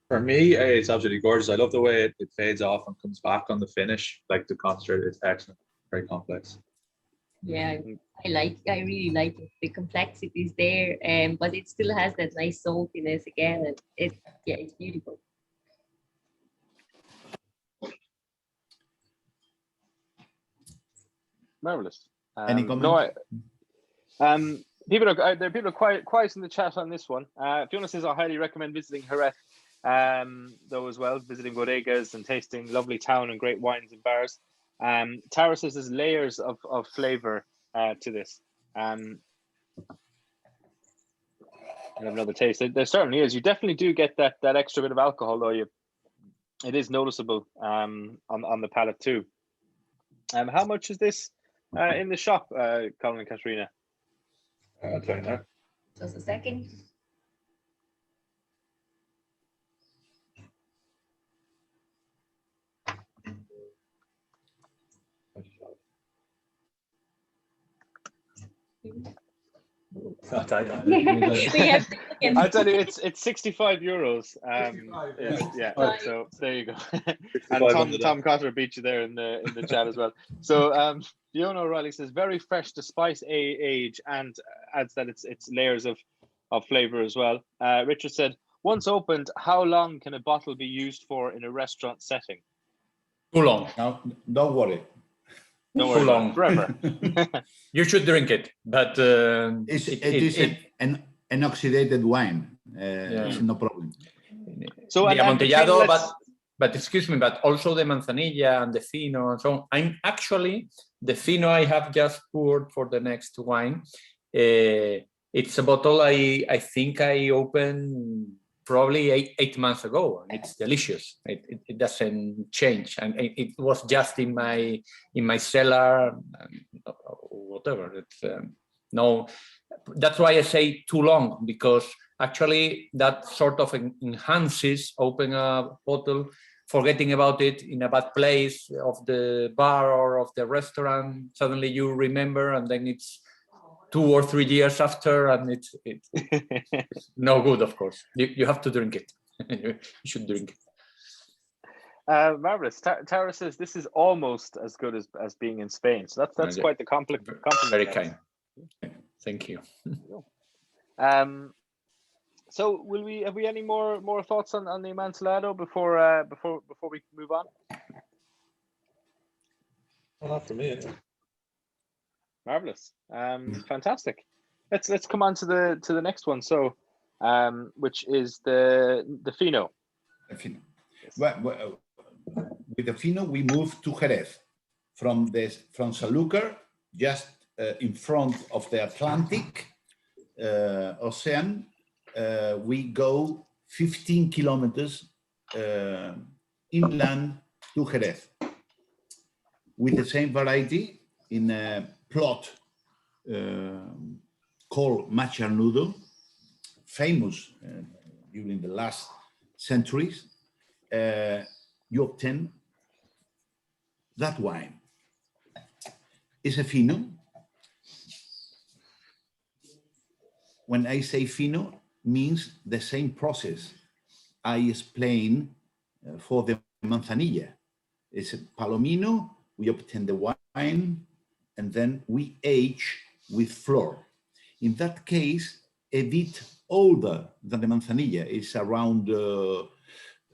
For me, it's absolutely gorgeous. I love the way it fades off and comes back on the finish, like the concentrate. It's excellent, very complex. Yeah, I really like it. The complexity is there, but it still has that nice saltiness again, and it's beautiful. Marvelous. Any comment? People are quiet in the chat on this one. Fiona says I highly recommend visiting Jerez, though as well, visiting bodegas and tasting lovely town and great wines and bars. Tara says there's layers of flavor to this. And another taste. There certainly is. You definitely do get that extra bit of alcohol, though. It is noticeable on the palate too. How much is this in the shop, Colin and Katarina? I'll tell you now. Just a second. I'll tell you, it's 65 euros. Yeah. So there you go. And Tom Cotter beat you there in the chat as well. So Fiona O'Reilly says very fresh despite age, and adds that it's layers of flavor as well. Richard said, once opened, how long can a bottle be used for in a restaurant setting? Too long. No, don't worry. Don't worry, too long. Forever. You should drink it, but it is an oxidated wine. It's no problem. So the Amontillado, but excuse me, but also the Manzanilla and the Fino and so on. I'm actually, the Fino I have just poured for the next wine. It's a bottle I think I opened probably eight months ago, and it's delicious. It doesn't change, and it was just in my cellar, whatever. It's no, that's why I say too long, because actually that sort of enhances open a bottle, forgetting about it in a bad place of the bar or of the restaurant. Suddenly you remember, and then it's 2 or 3 years after, and it's no good. Of course, you have to drink it. You should drink it. Marvelous. Tara says this is almost as good as being in Spain. So that's quite the compliment. Very kind. Thank you. So have we any more thoughts on the Amontillado before we move on? Well, not for me. Marvelous. Fantastic. Let's come on to the next one. So, which is the Fino. The Fino. Yes. Well, with the Fino, we move to Jerez from Sanlúcar, just in front of the Atlantic Ocean. We go 15 kilometers inland to Jerez with the same variety in a plot called Macharnudo, famous during the last centuries. You obtain that wine. It's a fino. When I say fino, means the same process I explained for the manzanilla. It's a palomino, we obtain the wine, and then we age with flor. In that case, a bit older than the manzanilla. It's around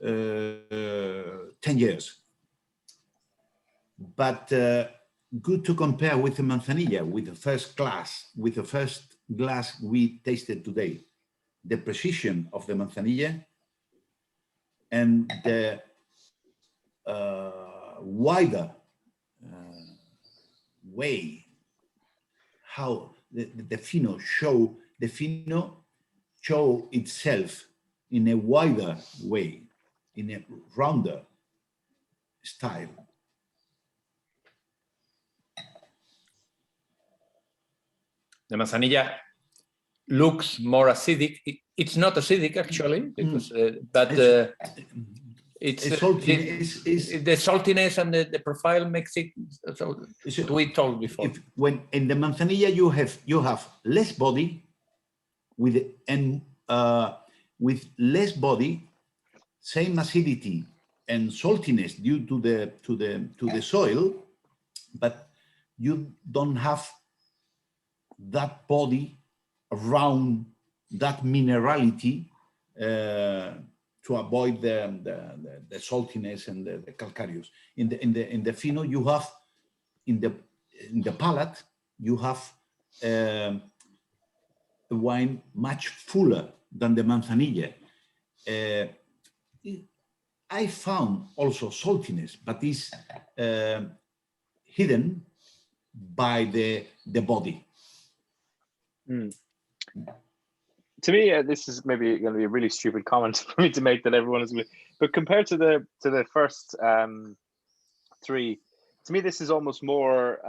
10 years. But good to compare with the manzanilla, with the first glass we tasted today. The precision of the manzanilla and the wider way how the fino show itself in a wider way, in a rounder style. The manzanilla looks more acidic. It's not acidic actually, because, but it's the saltiness and the profile makes it. So we told before. When in the manzanilla you have less body, with less body, same acidity and saltiness due to the soil, but you don't have that body around that minerality to avoid the saltiness and the calcareous. In the fino, you have in the palate you have a wine much fuller than the manzanilla. I found also saltiness, but it's hidden by the body. To me, this is maybe going to be a really stupid comment for me to make that everyone is, but compared to the first three, to me this is almost more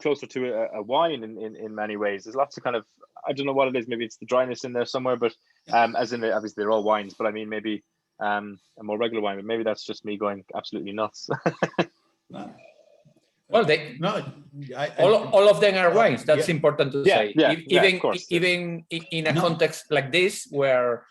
closer to a wine in many ways. There's lots of kind of, I don't know what it is. Maybe it's the dryness in there somewhere, but as in obviously they're all wines. But I mean maybe a more regular wine. But maybe that's just me going absolutely nuts. Well, all of them are wines. That's important to say. Even in a context like this, where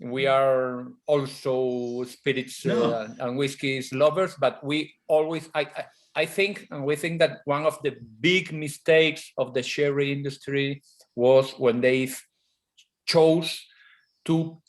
we are also spirits and whiskeys lovers, but we always, I think, and we think that one of the big mistakes of the sherry industry was when they chose to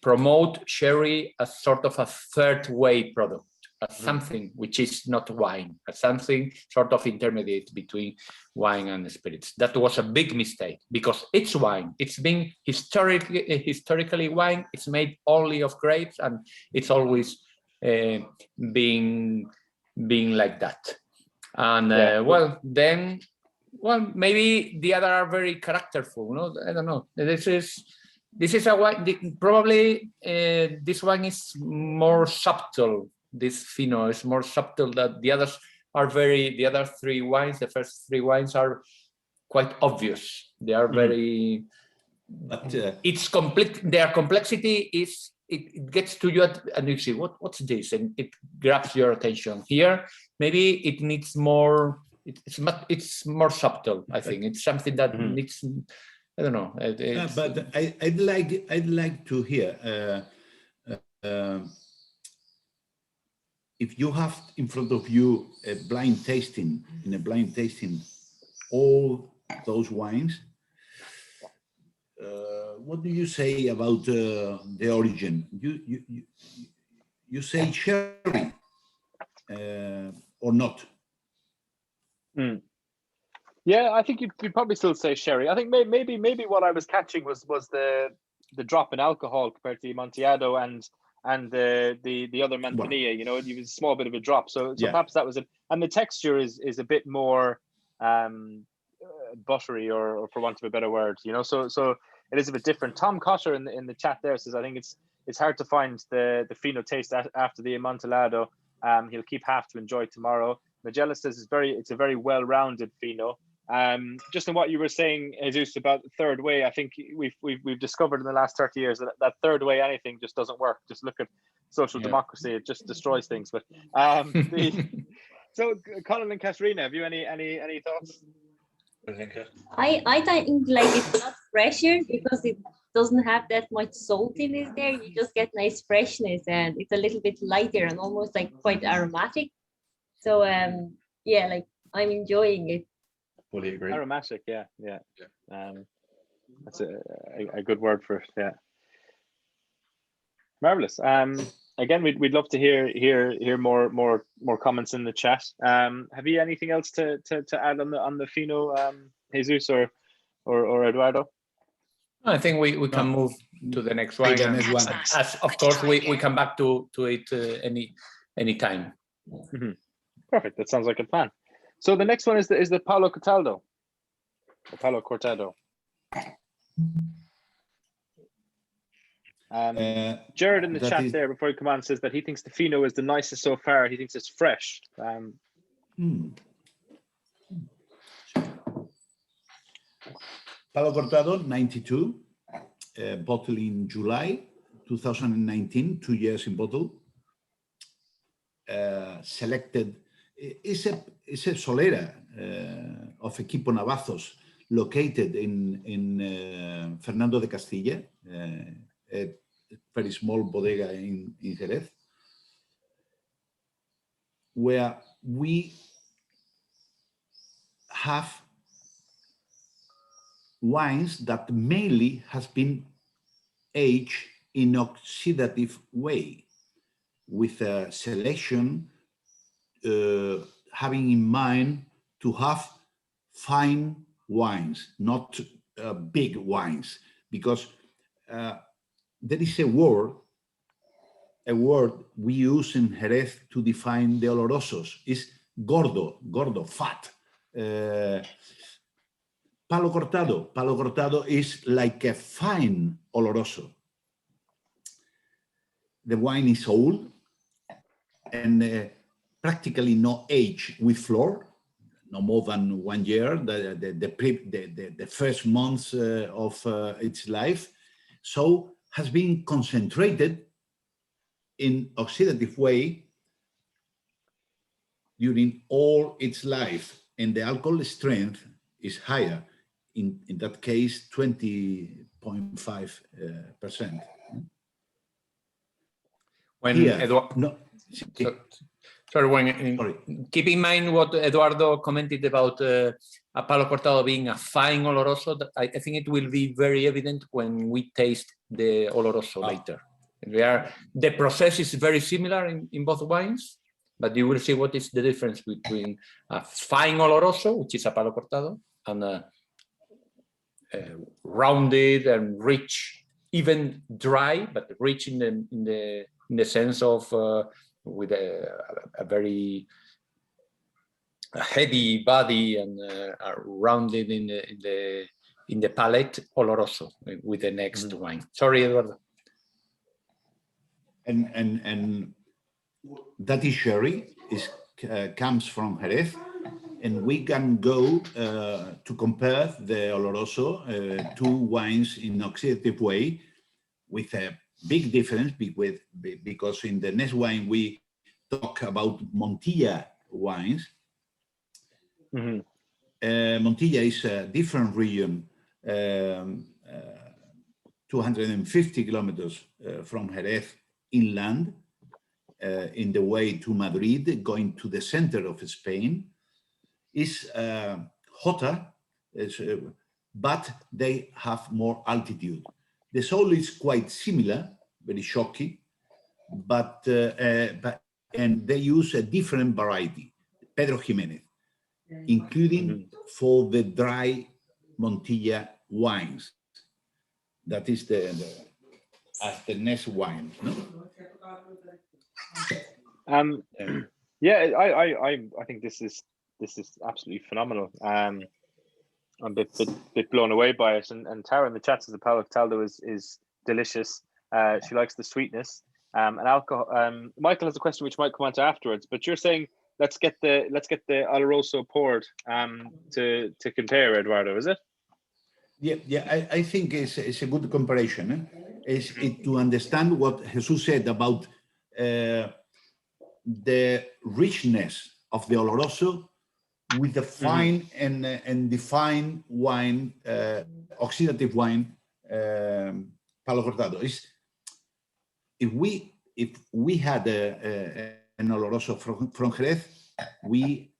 promote sherry as sort of a third way product. As something which is not wine, as something sort of intermediate between wine and spirits. That was a big mistake because it's wine. It's been historically wine. It's made only of grapes, and it's always being like that. And maybe the other are very characterful. No, I don't know. This is a wine. Probably this one is more subtle. This fino is more subtle than the others are the other three wines, the first three wines are quite obvious. They are very, but it's complete. Their complexity is, it gets to you and you see, what's this? And it grabs your attention. Here, maybe it needs more, it's more subtle, I think. It's something that needs, I don't know. But I'd like to hear, if you have in front of you a blind tasting, all those wines, what do you say about the origin? You say sherry or not? Yeah, I think you'd probably still say sherry. I think maybe what I was catching was the drop in alcohol compared to the Amontillado and the other manzanilla, you know, it was a small bit of a drop. So perhaps that was it. and the texture is a bit more buttery, or for want of a better word, you know. So it is a bit different. Tom Cotter in the chat there says, I think it's hard to find the fino taste after the Amontillado. He'll keep half to enjoy tomorrow. Magella says it's a very well-rounded fino. Just in what you were saying, Jesus, about the third way, I think we've discovered in the last 30 years that third way anything just doesn't work. Just look at social democracy; it just destroys things. But so, Colin and Katarina, have you any thoughts? I think like it's not fresher because it doesn't have that much saltiness there. You just get nice freshness, and it's a little bit lighter and almost like quite aromatic. So yeah, like I'm enjoying it. Fully agree. Aromatic, yeah. That's a good word for it. Yeah, marvelous. Again, we'd love to hear more comments in the chat. Have you anything else to add on the fino, Jesus or Eduardo? I think we can move to the next one. As of course we come back to it any time. Mm-hmm. Perfect. That sounds like a plan. So the next one is the Palo Cortado. The Palo Cortado. Jared in the chat there before he come on says that he thinks the fino is the nicest so far. He thinks it's fresh. Palo Cortado 92, bottle in July 2019, 2 years in bottle. Selected is a solera of Equipo Navazos, located in Fernando de Castilla, a very small bodega in Jerez, where we have wines that mainly has been aged in oxidative way, with a selection having in mind to have fine wines, not big wines, because there is a word we use in Jerez to define the olorosos, is gordo, fat. Palo Cortado is like a fine oloroso. The wine is old and practically no age with flor, no more than 1 year, the first months of its life. So has been concentrated in oxidative way during all its life, and the alcohol strength is higher. In that case, 20.5%. When Eduardo, keep in mind what Eduardo commented about a Palo Cortado being a fine oloroso. I think it will be very evident when we taste the oloroso later. The process is very similar in both wines, but you will see what is the difference between a fine oloroso, which is a Palo Cortado, and a rounded and rich, even dry, but rich in the sense of with a very heavy body and rounded in the palate, oloroso with the next wine. Sorry, Eduardo. And that is sherry, comes from Jerez, and we can go to compare the oloroso, two wines in oxidative way, with a big difference because in the next wine we talk about Montilla wines. Montilla is a different region, 250 kilometers from Jerez inland, in the way to Madrid, going to the center of Spain. Is hotter, but they have more altitude. The soil is quite similar, very shocky, but and they use a different variety, Pedro Jimenez, including for the dry Montilla wines. That is the next wine. No? Yeah, I think this is absolutely phenomenal. I'm a bit blown away by it. And Tara in the chat says the Palo Cortado is delicious. She likes the sweetness. And alcohol. Michael has a question which might come on to afterwards, but you're saying let's get the Oloroso poured to compare, Eduardo, is it? Yeah. I think it's a good comparison. Is it to understand what Jesus said about the richness of the Oloroso with the fine and defined wine, oxidative wine, Palo Cortado. If we had an Oloroso from Jerez, we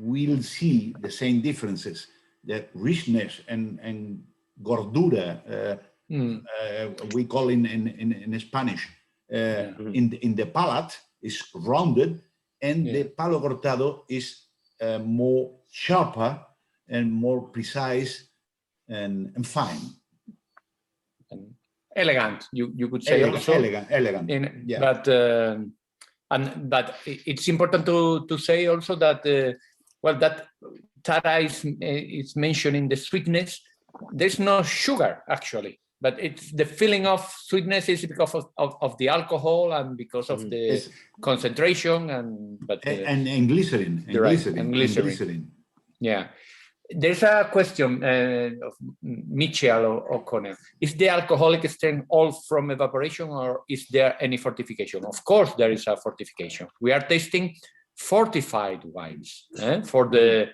will see the same differences, the richness and gordura, we call in Spanish, in the palate is rounded, and the Palo Cortado is more sharper and more precise and fine. Elegant, you could say also. Elegant. But it's important to say also that that Tara is mentioning the sweetness. There's no sugar actually, but it's the feeling of sweetness is because of the alcohol and because of the concentration and glycerin. Yeah. There's a question of Michel O'Connell. Is the alcoholic strength all from evaporation, or is there any fortification? Of course, there is a fortification. We are tasting fortified wines. For the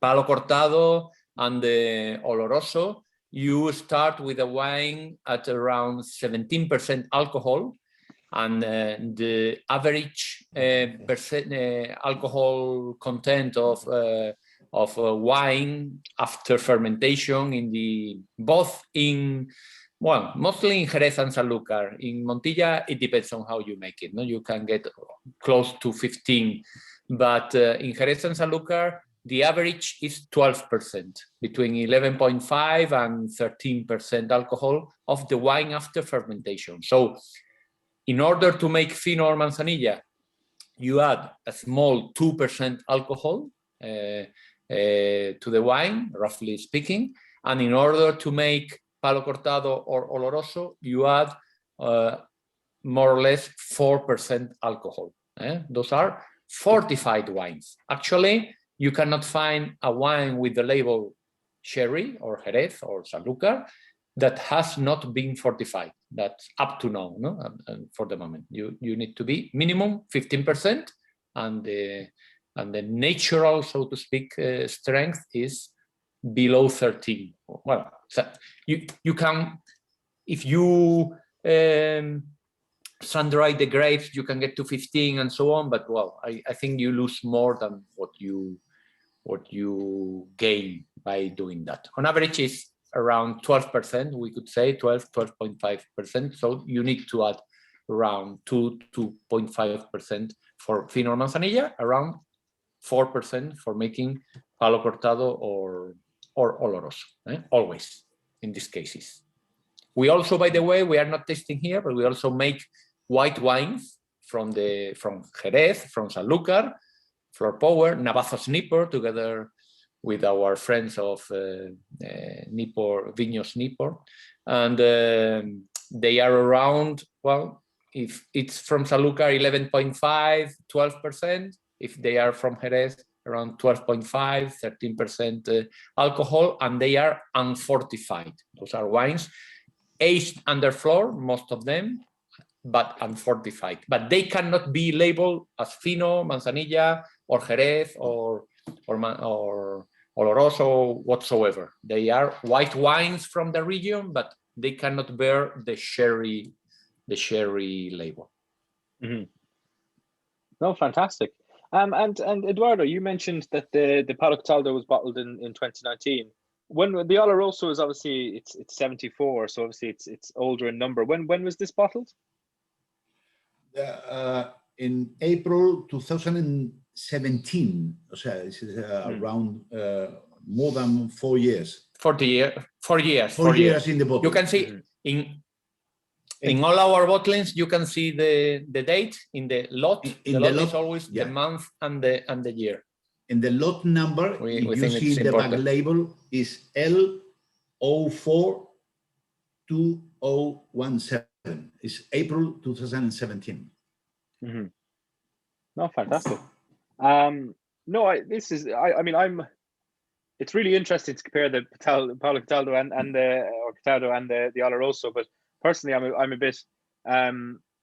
Palo Cortado and the Oloroso, you start with a wine at around 17% alcohol, and the average alcohol content of wine after fermentation mostly in Jerez and Sanlúcar. In Montilla, it depends on how you make it. No, you can get close to 15, but in Jerez and Sanlúcar, the average is 12%, between 11.5 and 13% alcohol of the wine after fermentation. So, in order to make Fino or Manzanilla, you add a small 2% alcohol to the wine, roughly speaking, and in order to make Palo Cortado or Oloroso, you add more or less 4% alcohol. Those are fortified wines. Actually, you cannot find a wine with the label sherry or Jerez or Sanlúcar that has not been fortified. That's up to now, no? And for the moment, you need to be minimum 15%, and the natural, so to speak, strength is below 13. Well, so you can, if you sun-dry the grapes, you can get to 15 and so on. But well, I think you lose more than what you gain by doing that. On average, is around 12%. We could say 12.5%. So you need to add around 2.5% for Fino or Manzanilla, around 4% for making Palo Cortado or Oloroso, always in these cases. We also, by the way, we are not tasting here, but we also make white wines from Jerez, from Sanlúcar, Flor Power, Navazos Nipor, together with our friends of Nipor, Viños Nipor. And they are around, well, if it's from Sanlúcar, 11.5, 12%. If they are from Jerez, around 12.5, 13% alcohol, and they are unfortified. Those are wines aged under floor, most of them, but unfortified. But they cannot be labeled as Fino, Manzanilla, or Jerez, or Oloroso, whatsoever. They are white wines from the region, but they cannot bear the sherry label. Mm-hmm. No, fantastic. And Eduardo, you mentioned that the Palo Cortado was bottled in 2019. When the Oloroso is obviously it's 74, so obviously it's older in number. When was this bottled? In April 2017. So this is around more than 4 years. 4 years. 4 years in the bottle. You can see in In all our bottlings, you can see the date in the lot. The lot is always the month and the year. And the lot number, We you think see it's in the back important. label, is L042017. It's April 2017. Mm-hmm. No, fantastic. It's really interesting to compare the Paolo Cataldo and the Oloroso, but personally, I'm a bit.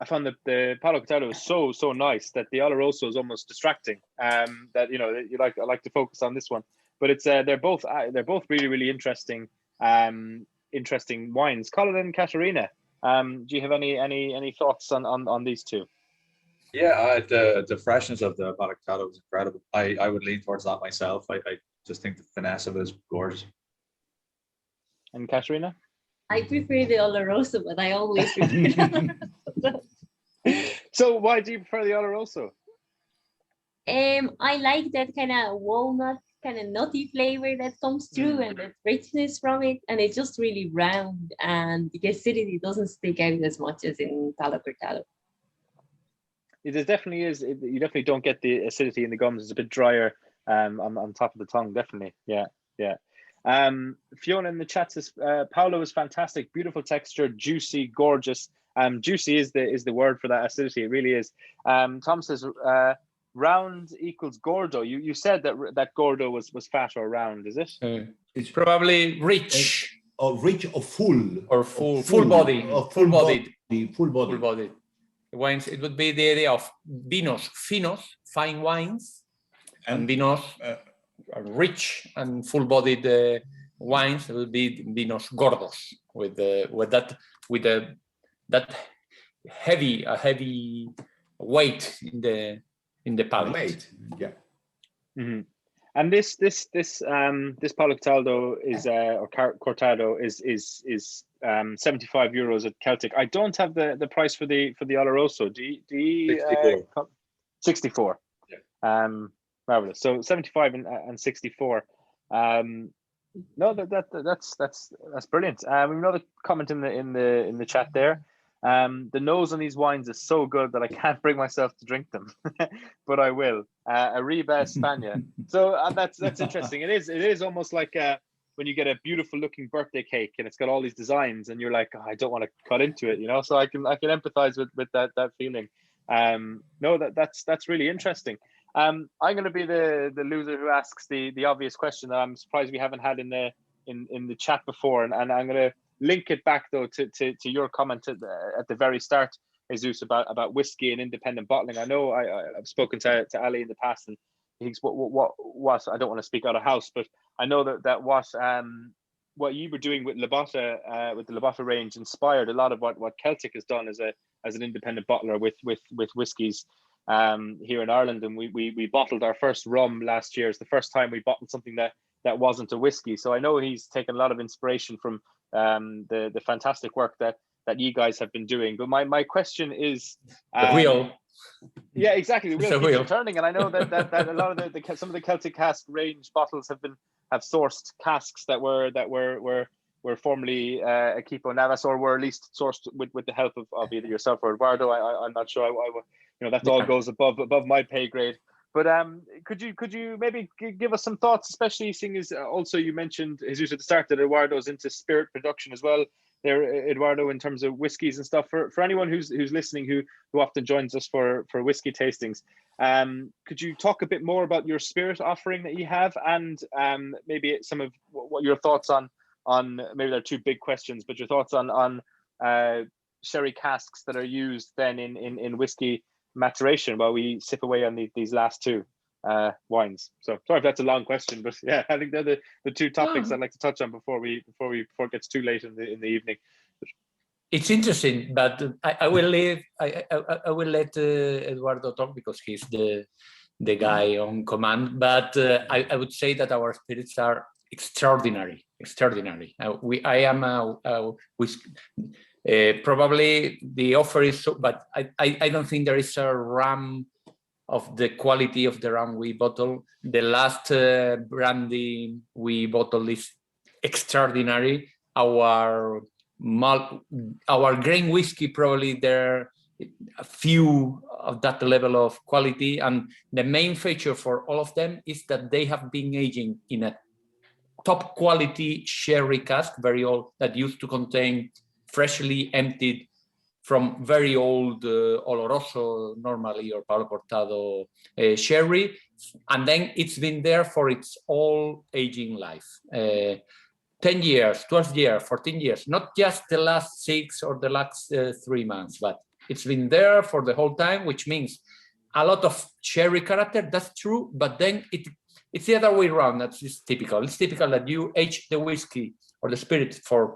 I found that the Paolo Cataldo was so nice that the Oloroso is almost distracting. That I like to focus on this one, but it's they're both really interesting interesting wines. Colin and Katarina, do you have any thoughts on these two? Yeah, the freshness of the Paolo Cataldo was incredible. I would lean towards that myself. I just think the finesse of it is gorgeous. And Katarina? I prefer the Oloroso, but I always prefer the Oloroso. So why do you prefer the Oloroso? I like that kind of walnut, kind of nutty flavor that comes through and the richness from it. And it's just really round, and the acidity doesn't stick out as much as in Paolo Cataldo. It definitely is. You definitely don't get the acidity in the gums. It's a bit drier on top of the tongue. Definitely, yeah. Fiona in the chat says Paolo is fantastic, beautiful texture, juicy, gorgeous. Juicy is the word for that acidity. It really is. Tom says round equals gordo. You said that gordo was fat or round. Is it? It's probably rich or rich or full or full body or full bodied. Full bodied. Wines, it would be the idea of vinos finos, fine wines, and vinos rich and full-bodied wines. It would be vinos gordos with that heavy weight in the palate. Weight, yeah. Mm-hmm. And this Paolo Cataldo is or Cortado is 75 euros at Celtic. I don't have the price for the Oloroso. Do you 64. 64. Yeah. Marvelous. So 75 and 64. No, that's brilliant. We have another comment in the chat there. The nose on these wines is so good that I can't bring myself to drink them, but I will. Arriba España. So that's interesting. It is almost like when you get a beautiful looking birthday cake and it's got all these designs and you're like, oh, I don't want to cut into it, So I can empathize with that feeling. No, that's really interesting. I'm going to be the loser who asks the obvious question that I'm surprised we haven't had in the chat before, and I'm going to link it back though to your comment at the very start, Jesus, about whiskey and independent bottling. I know I've spoken to Ali in the past, and he thinks what I don't want to speak out of house, but I know that what you were doing with Labotta, with the Labotta range, inspired a lot of what Celtic has done as an independent bottler with whiskies here in Ireland. And we bottled our first rum last year. It's the first time we bottled something that wasn't a whiskey. So I know he's taken a lot of inspiration from the fantastic work that you guys have been doing. But my question is the wheel. Yeah, exactly. The wheel keeps turning, and I know that a lot of some of the Celtic cask range bottles have sourced casks that were formerly Equipo Navazos, or were at least sourced with the help of either yourself or Eduardo. I'm not sure. That all goes above my pay grade. But could you maybe give us some thoughts, especially seeing as also you mentioned, Jesus, at the start, that Eduardo's into spirit production as well. There, Eduardo, in terms of whiskies and stuff. For anyone who's listening who often joins us for whiskey tastings, could you talk a bit more about your spirit offering that you have, and maybe some of what your thoughts on maybe there are two big questions, but your thoughts on sherry casks that are used then in whiskey maturation while we sip away on these last two wines. So sorry if that's a long question, but yeah, I think they're the two topics I'd like to touch on before it gets too late in the evening. It's interesting, but I will leave. I will let Eduardo talk because he's the guy on command. But I would say that our spirits are extraordinary. I am probably the offer is so, but I don't think there is a rum of the quality of the rum we bottle. The last brandy we bottled is extraordinary. Our our grain whiskey, probably there a few of that level of quality, and the main feature for all of them is that they have been aging in a top quality sherry cask, very old, that used to contain freshly emptied from very old Oloroso normally, or Palo Cortado sherry, and then it's been there for its all aging life. 10 years, 12 years, 14 years, not just the last 6 or the last 3 months, but it's been there for the whole time, which means a lot of sherry character, that's true, but then it's the other way around. That's typical. It's typical that you age the whiskey or the spirit for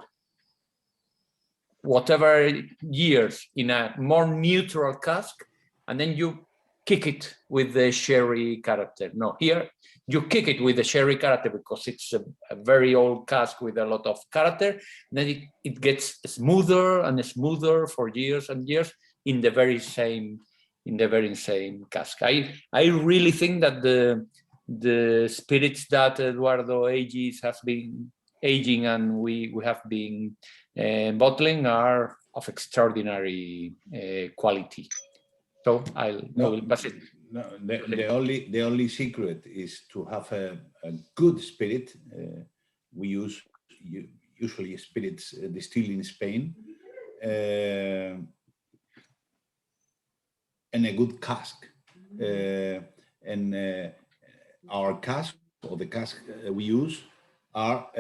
whatever years in a more neutral cask, and then you kick it with the sherry character. No, here you kick it with the sherry character because it's a very old cask with a lot of character. Then it gets smoother and smoother for years and years in the very same cask. I really think that the spirits that Eduardo ages has been aging and we have been bottling are of extraordinary quality. So I will pass it. No, the only secret is to have a good spirit. We use usually spirits distilled in Spain, and a good cask. And our cask, or the cask we use, are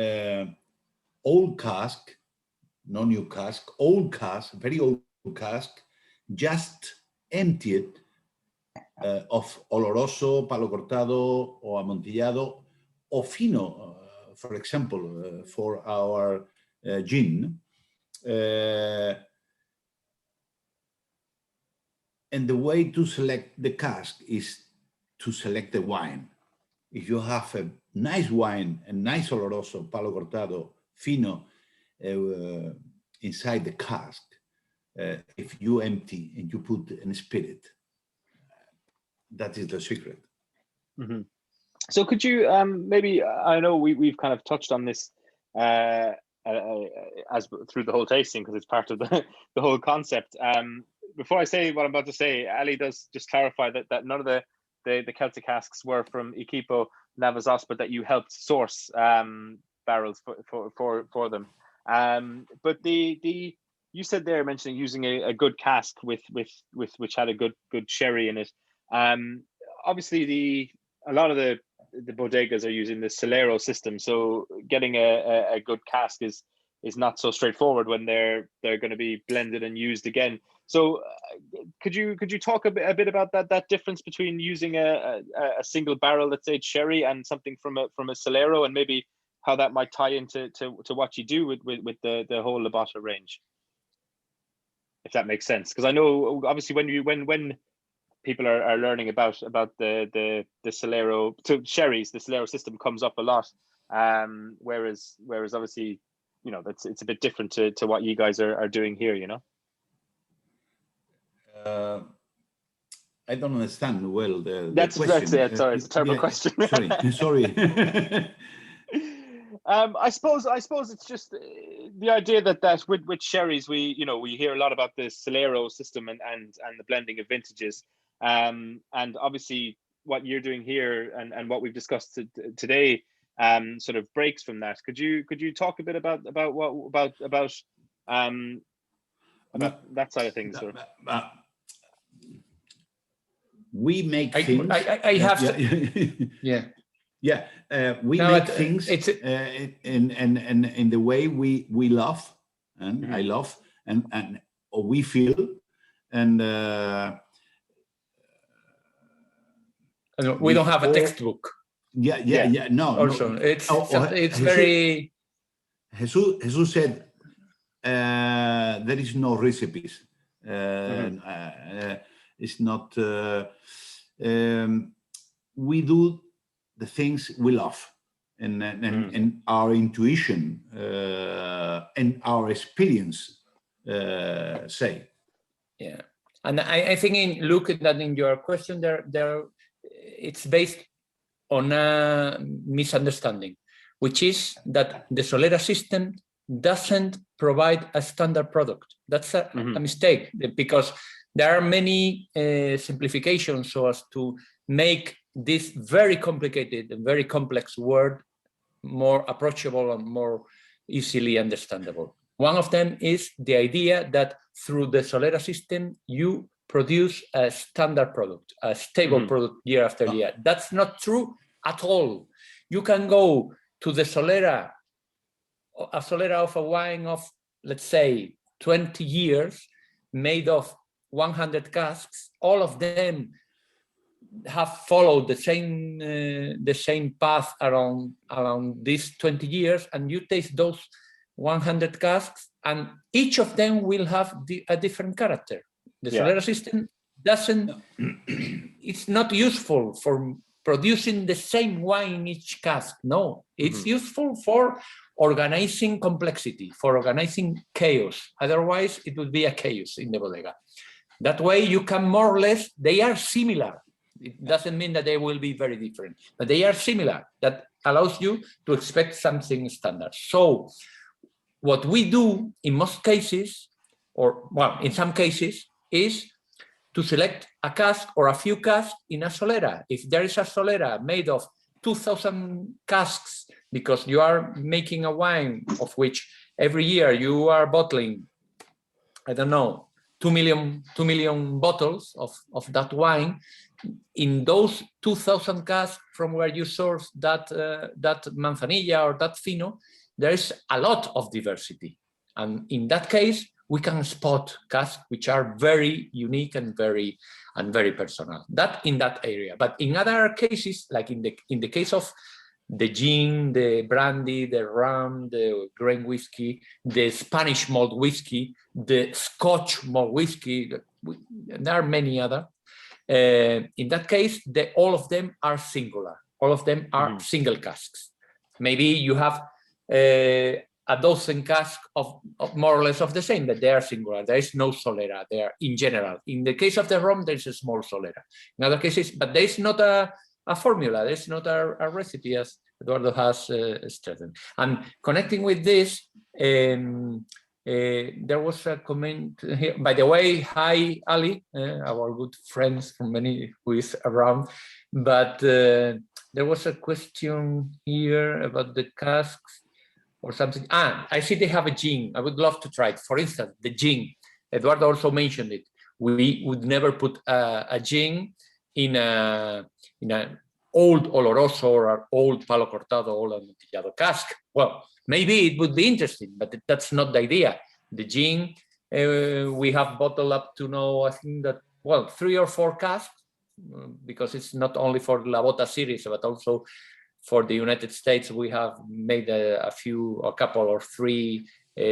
old cask, no new cask, old cask, very old cask, just emptied of Oloroso, Palo Cortado, or Amontillado, or Fino, for example, for our gin. And the way to select the cask is to select the wine. If you have a nice wine, a nice Oloroso, Palo Cortado, Fino inside the cask, if you empty and you put in spirit, that is the secret. Mm-hmm. So could you maybe, I know we've kind of touched on this as through the whole tasting, because it's part of the whole concept. Before I say what I'm about to say, Ali does just clarify that none of the Celtic casks were from Equipo Navazos, but that you helped source barrels for them. But you said there, mentioning using a good cask with which had a good sherry in it. Obviously a lot of the bodegas are using the Celero system, so getting a good cask is not so straightforward when they're going to be blended and used again. So could you talk a bit about that difference between using a single barrel, let's say sherry, and something from a Celero, and maybe how that might tie into what you do with the whole Labota range, if that makes sense? Because I know obviously when people are learning about the Celero sherries, the Celero system comes up a lot, whereas obviously, you know, it's a bit different to what you guys are doing here, you know. I don't understand well that's question. That's it. Sorry, it's a terrible question. Sorry. I suppose it's just the idea that with sherries, we hear a lot about the Celero system and the blending of vintages, and obviously what you're doing here and what we've discussed today sort of breaks from that. Could you talk a bit about that side of things? We make things. I have to. Yeah. We make things in the way we love, and I love, and or we feel, and we don't have a textbook. Yeah. No. Also, it's very. Jesus said there is no recipes. It's not. We do the things we love, and our intuition and our experience say. Yeah, and I think look at that in your question there, it's based on a misunderstanding, which is that the Solera system doesn't provide a standard product. That's a mistake, because there are many simplifications so as to make this very complicated and very complex word more approachable and more easily understandable. One of them is the idea that through the Solera system, you produce a standard product, a stable product year after year. That's not true at all. You can go to the Solera, a Solera of a wine of, let's say, 20 years, made of 100 casks. All of them have followed the same path around these 20 years, and you taste those 100 casks, and each of them will have a different character. The Solera system doesn't, it's not useful for producing the same wine in each cask. No, it's useful for organizing complexity, for organizing chaos. Otherwise, it would be a chaos in the bodega. That way, you can more or less, they are similar. It doesn't mean that they will be very different, but they are similar. That allows you to expect something standard. So what we do in most cases, or well, in some cases, is to select a cask or a few casks in a Solera. If there is a Solera made of 2,000 casks, because you are making a wine of which every year you are bottling, I don't know, 2 million bottles of that wine, in those 2,000 casks from where you source that Manzanilla or that Fino, there is a lot of diversity. And in that case, we can spot casks which are very unique and very personal. That in that area. But in other cases, like in the case of the gin, the brandy, the rum, the grain whiskey, the Spanish malt whiskey, the Scotch malt whiskey, there are many other. In that case, all of them are singular. All of them are single casks. Maybe you have a dozen casks of more or less of the same, but they are singular. There is no Solera there in general. In the case of the rum, there's a small Solera. In other cases, but there is not a formula. There's not a recipe, as Eduardo has stressed. And connecting with this, there was a comment here. By the way, hi, Ali, our good friends from many who is around. But there was a question here about the casks or something. I see they have a gin. I would love to try it. For instance, the gin. Eduardo also mentioned it. We would never put a gin in an old Oloroso or an old Palo Cortado or Amontillado cask. Well, maybe it would be interesting, but that's not the idea. The gin, we have bottled up to now, I think that, well, 3 or 4 casks, because it's not only for La Bota series, but also for the United States. We have made a couple or 3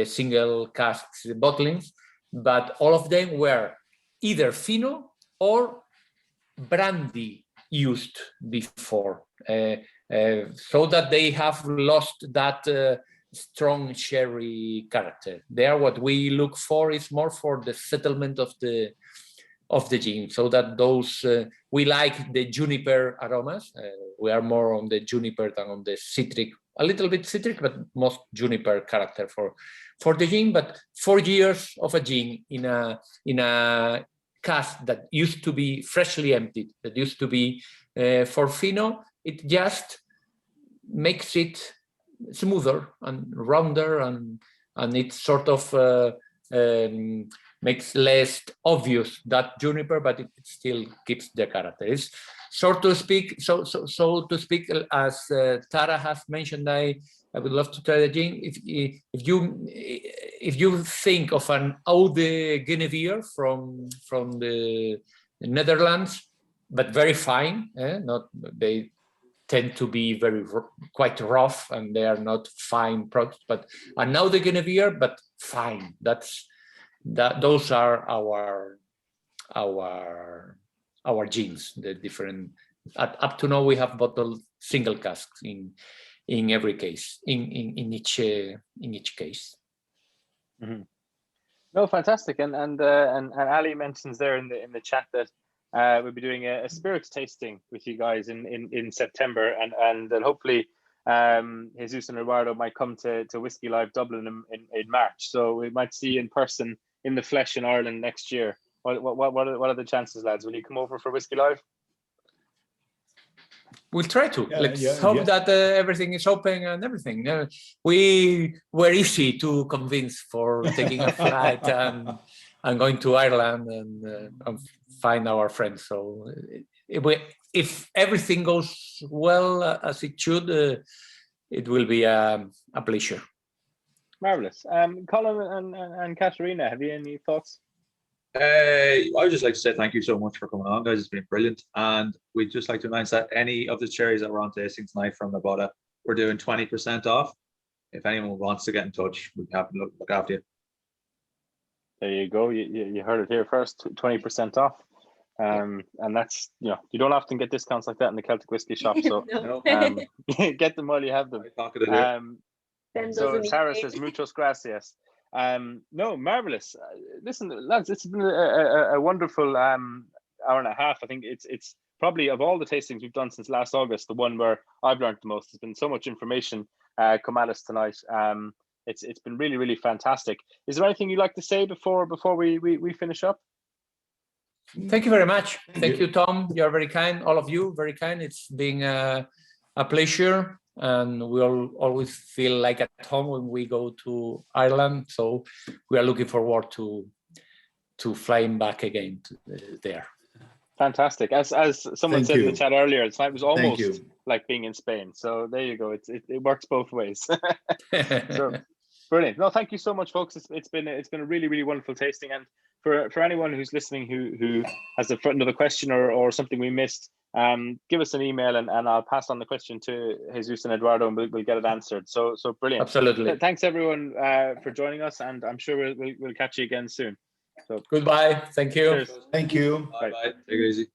single casks bottlings, but all of them were either Fino or brandy used before, so that they have lost that strong sherry character. There, what we look for is more for the settlement of the gin, so that those we like the juniper aromas. We are more on the juniper than on the citric, a little bit citric, but most juniper character for the gin. But 4 years of a gin in a cask that used to be freshly emptied, that used to be for Fino, it just makes it smoother and rounder, and it sort of makes less obvious that juniper, but it still keeps the character. It's so to speak, as Tara has mentioned, I would love to try the gin. If you think of an Eau de Geneviève from the Netherlands, but very fine, they tend to be quite rough, and they are not fine products. But an Eau de Geneviève, but fine. Those are our gins. The different. Up to now, we have bottled single casks in every case, in each case. Mm-hmm. No, fantastic. And Ali mentions there in the chat that we'll be doing a spirits tasting with you guys in September, and then hopefully Jesus and Eduardo might come to Whiskey Live Dublin in March. So we might see you in person, in the flesh, in Ireland next year. What are the chances, lads? Will you come over for Whiskey Live? We'll try to. Let's hope that everything is open and everything. We were easy to convince for taking a flight and going to Ireland and find our friends. So if everything goes well as it should, it will be a pleasure. Marvelous. Colin and Katarina, have you any thoughts? I would just like to say thank you so much for coming on, guys. It's been brilliant. And we'd just like to announce that any of the cherries that we're on tasting tonight from Nevada, we're doing 20% off. If anyone wants to get in touch, we'd be happy to look after you. There you go. You heard it here first, 20% off. And that's, you don't often get discounts like that in the Celtic whiskey shop. So get them while you have them. So Sarah says, muchos gracias. No, marvelous. Listen, lads, it's been a wonderful hour and a half. I think it's probably, of all the tastings we've done since last August, the one where I've learned the most. There's been so much information come at us tonight. It's been really, really fantastic. Is there anything you'd like to say before we finish up? Thank you very much. Thank you, Tom. You're very kind. All of you, very kind. It's been a pleasure. And we all always feel like at home when we go to Ireland. So we are looking forward to flying back again there. Fantastic. As someone said in the chat earlier, tonight was almost like being in Spain. So there you go. It works both ways. So brilliant. No, thank you so much, folks. It's been a really, really wonderful tasting. And for anyone who's listening who has another question or something we missed, give us an email and I'll pass on the question to Jesus and Eduardo and we'll get it answered. So brilliant. Absolutely. Thanks everyone for joining us, and I'm sure we'll catch you again soon. So goodbye. Thank you. Cheers. Thank you. Bye. Take it easy.